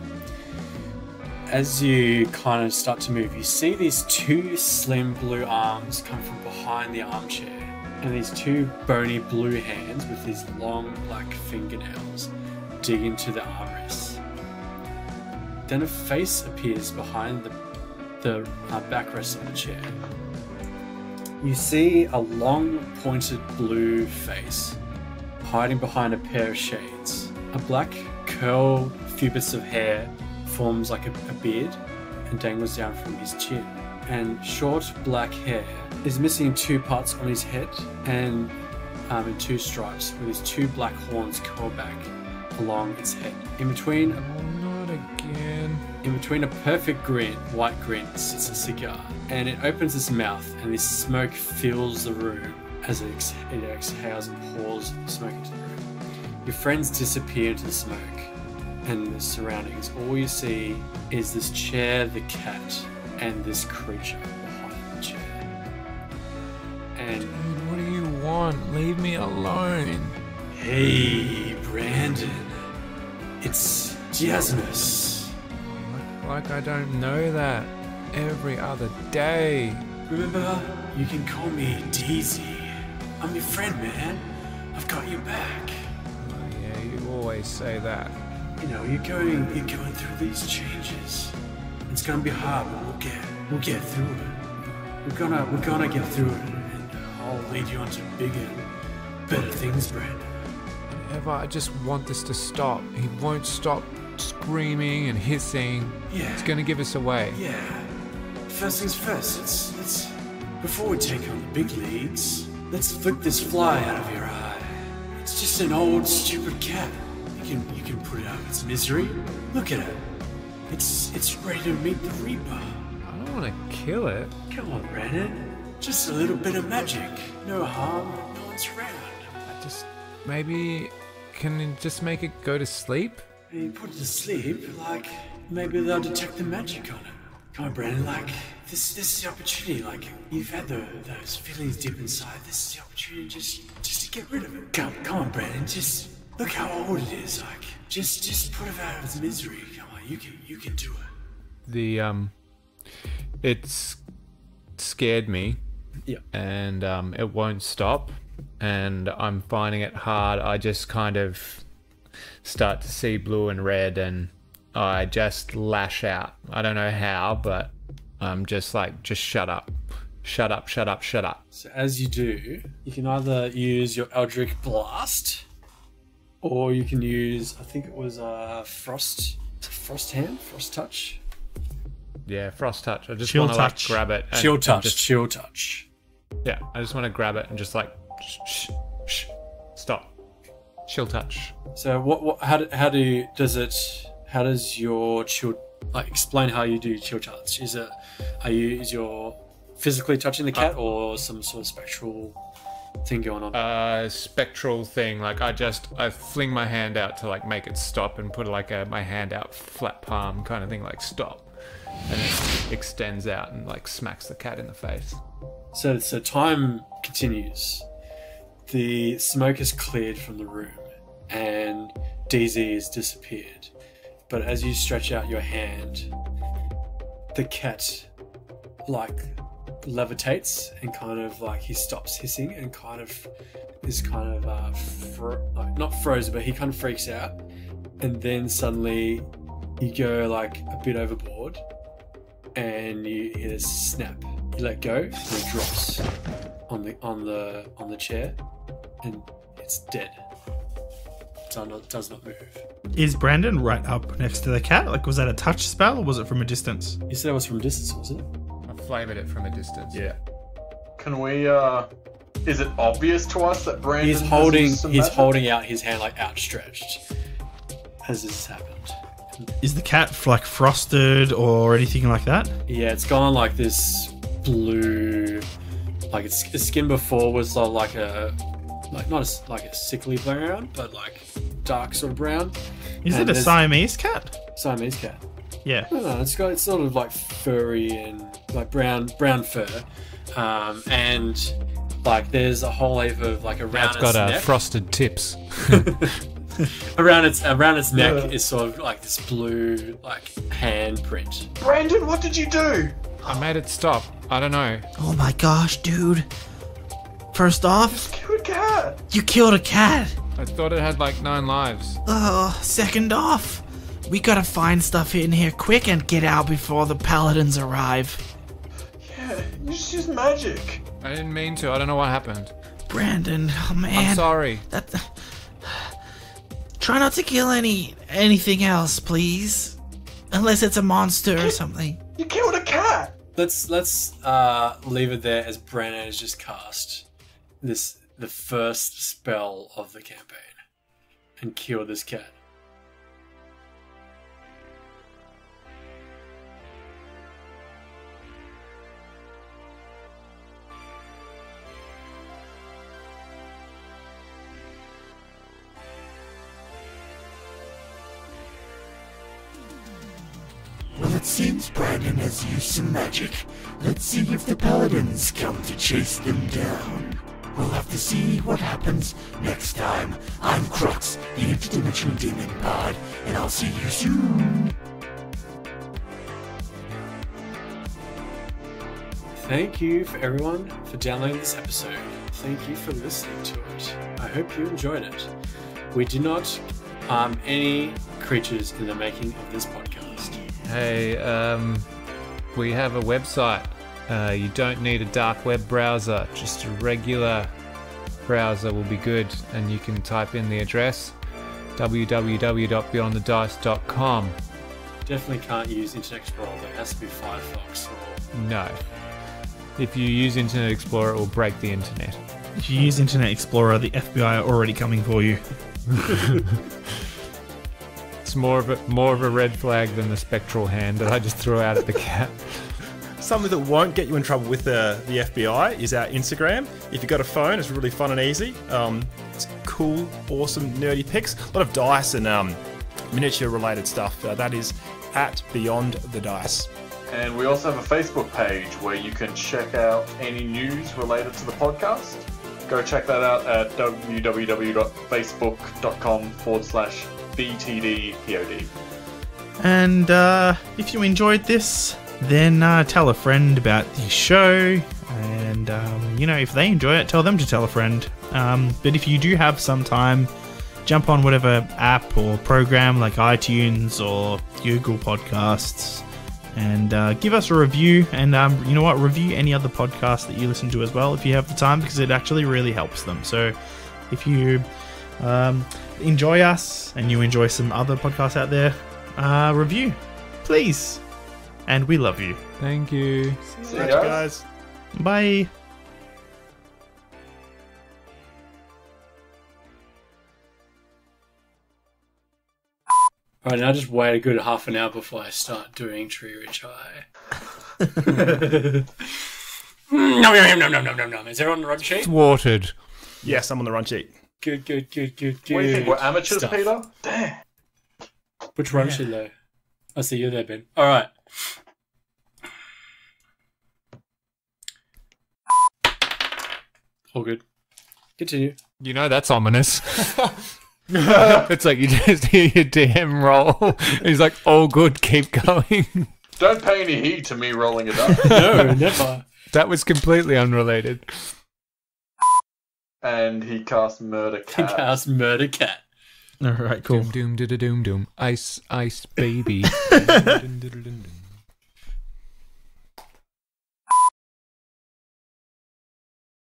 Speaker 2: As you kind of start to move, you see these two slim blue arms come from behind the armchair, and these two bony blue hands with these long black fingernails dig into the armrests. Then a face appears behind the backrest of the chair. You see a long pointed blue face hiding behind a pair of shades. A black curl, few bits of hair forms like a beard and dangles down from his chin. And short black hair is missing 2 parts on his head and in 2 stripes, with his 2 black horns curled back along its head. In between a perfect white grin sits a cigar, and it opens its mouth and this smoke fills the room as it exhales and pours smoke into the room. Your friends disappear into the smoke and the surroundings. All you see is this chair, the cat, and this creature behind the chair. And
Speaker 4: Dude, what do you want? Leave me alone.
Speaker 2: hey, Brandon, it's Jasmus.
Speaker 4: Like I don't know that. Every other day.
Speaker 2: Remember, you can call me Daisy. I'm your friend, man. I've got your back.
Speaker 4: Oh, yeah, you always say that.
Speaker 2: You know, you're going through these changes. It's gonna be hard, but we'll get through it. We're gonna get through it, and I'll lead you on to bigger, better things, Brandon.
Speaker 4: Whenever I just want this to stop. He won't stop screaming and hissing.
Speaker 2: Yeah.
Speaker 4: It's gonna give us away.
Speaker 2: Yeah. First things first. Let's before we take on the big leagues, let's flick this fly out of your eye. It's just an old stupid cat. You can put it out of its misery. Look at it. It's ready to meet the Reaper.
Speaker 4: I don't want to kill it.
Speaker 2: Come on, Brandon. Just a little bit of magic. No harm. No one's around.
Speaker 4: Maybe can you just make it go to sleep?
Speaker 2: You put it to sleep, like maybe they'll detect the magic on it. Come on, Brandon. Like this is the opportunity. Like you've had those feelings deep inside. This is the opportunity just to get rid of it. Come on, Brandon. Just look how old it is. Like just put it out of its misery. Come on, you can do it.
Speaker 4: It's scared me.
Speaker 2: Yeah.
Speaker 4: And it won't stop, and I'm finding it hard. I just kind of start to see blue and red, and I just lash out. I don't know how, but I'm just like, just shut up. Shut up, shut up, shut up.
Speaker 2: So as you do, you can either use your Eldritch Blast, or you can use, I think it was Frost Touch.
Speaker 4: Yeah, Frost Touch. I just
Speaker 8: Chill
Speaker 4: want to like
Speaker 8: touch.
Speaker 4: grab it. And,
Speaker 2: Chill Touch.
Speaker 4: and just,
Speaker 2: Chill Touch.
Speaker 4: yeah, I just want to grab it and just like, shh, stop. Chill Touch.
Speaker 2: So how does your chill, like, explain how you do Chill Touch? Is your physically touching the cat or some sort of spectral thing going on?
Speaker 4: Spectral thing. Like I fling my hand out to like make it stop and put like my hand out flat palm kind of thing, like stop. And it extends out and like smacks the cat in the face.
Speaker 2: So time continues. The smoke has cleared from the room and DZ has disappeared. But as you stretch out your hand, the cat like levitates and kind of like he stops hissing and kind of is kind of like not frozen, but he kind of freaks out. And then suddenly you go like a bit overboard and you hear a snap. You let go and it drops on the chair and it's dead. does not move.
Speaker 8: Is Brandon right up next to the cat? Like, was that a touch spell or was it from a distance?
Speaker 2: You said it was from distance, was it?
Speaker 4: I flavored it from a distance.
Speaker 6: Yeah.
Speaker 5: Can we? Is it obvious to us that Brandon?
Speaker 2: He's holding out his hand like outstretched as this has happened.
Speaker 8: Is the cat like frosted or anything like that?
Speaker 2: Yeah, it's gone like this blue, like its skin before was like not like a sickly brown, but like dark sort of brown.
Speaker 8: Is it a Siamese cat?
Speaker 2: Siamese cat?
Speaker 8: Yeah.
Speaker 2: No, it's sort of like furry and like brown fur, and like there's a whole heap of like around
Speaker 4: It's got
Speaker 2: neck.
Speaker 4: frosted tips.
Speaker 2: around its neck is sort of like this blue like handprint.
Speaker 5: Brandon, what did you do?
Speaker 4: I made it stop. I don't know.
Speaker 7: Oh my gosh, dude. First off,
Speaker 5: Kill a cat.
Speaker 7: you killed a cat.
Speaker 4: I thought it had like 9 lives.
Speaker 7: Second off, we gotta find stuff in here quick and get out before the paladins arrive.
Speaker 5: Yeah, you just use magic.
Speaker 4: I didn't mean to. I don't know what happened.
Speaker 7: Brandon, oh man.
Speaker 4: I'm sorry.
Speaker 7: Try not to kill anything else, please. Unless it's a monster or something.
Speaker 5: You killed a cat.
Speaker 2: Let's leave it there as Brandon has just cast the first spell of the campaign and kill this cat.
Speaker 1: Well, it seems Brandon has used some magic. Let's see if the paladins come to chase them down. We'll have to see what happens next time. I'm Crux, the interdimensional demon pod, and I'll see you soon.
Speaker 2: Thank you for everyone for downloading this episode. Thank you for listening to it. I hope you enjoyed it. We did not harm any creatures in the making of this podcast.
Speaker 4: Hey, we have a website. You don't need a dark web browser. Just a regular browser will be good. And you can type in the address www.beyondthedice.com.
Speaker 2: Definitely can't use Internet Explorer. There has to be Firefox or...
Speaker 4: No. If you use Internet Explorer, it will break the internet.
Speaker 8: If you use Internet Explorer, the FBI are already coming for you.
Speaker 4: It's more of a red flag than the spectral hand that I just threw out at the cat.
Speaker 6: Something that won't get you in trouble with the FBI is our Instagram. If you've got a phone, it's really fun and easy. It's cool, awesome, nerdy pics. A lot of dice and miniature related stuff. That is at Beyond the Dice.
Speaker 5: And we also have a Facebook page where you can check out any news related to the podcast. Go check that out at www.facebook.com/BTDPOD.
Speaker 8: And if you enjoyed this, then tell a friend about the show. And, if they enjoy it, tell them to tell a friend. But if you do have some time, jump on whatever app or program like iTunes or Google Podcasts and give us a review. And you know what? Review any other podcast that you listen to as well if you have the time, because it actually really helps them. So if you enjoy us and you enjoy some other podcasts out there, review, please. And we love you.
Speaker 4: Thank you.
Speaker 5: See you guys.
Speaker 8: Bye.
Speaker 2: Alright, now just wait a good half an hour before I start doing Treereach High. No. Is everyone on the run sheet?
Speaker 4: Thwarted.
Speaker 6: Yes, I'm on the run sheet.
Speaker 2: Good.
Speaker 5: What do you think? We're amateurs,
Speaker 2: stuff.
Speaker 5: Peter? Damn.
Speaker 2: Which run sheet though? I see you there, Ben. Alright. All good. Continue.
Speaker 4: You know that's ominous. It's like you just hear your DM roll. He's like, "All good, keep going."
Speaker 5: Don't pay any heed to me rolling it up.
Speaker 2: No, never.
Speaker 4: That was completely unrelated.
Speaker 5: And he cast Murder Cat.
Speaker 2: Cast Murder Cat.
Speaker 8: All right, cool.
Speaker 4: Doom, doom, doom, doom, doom. Ice, ice, baby.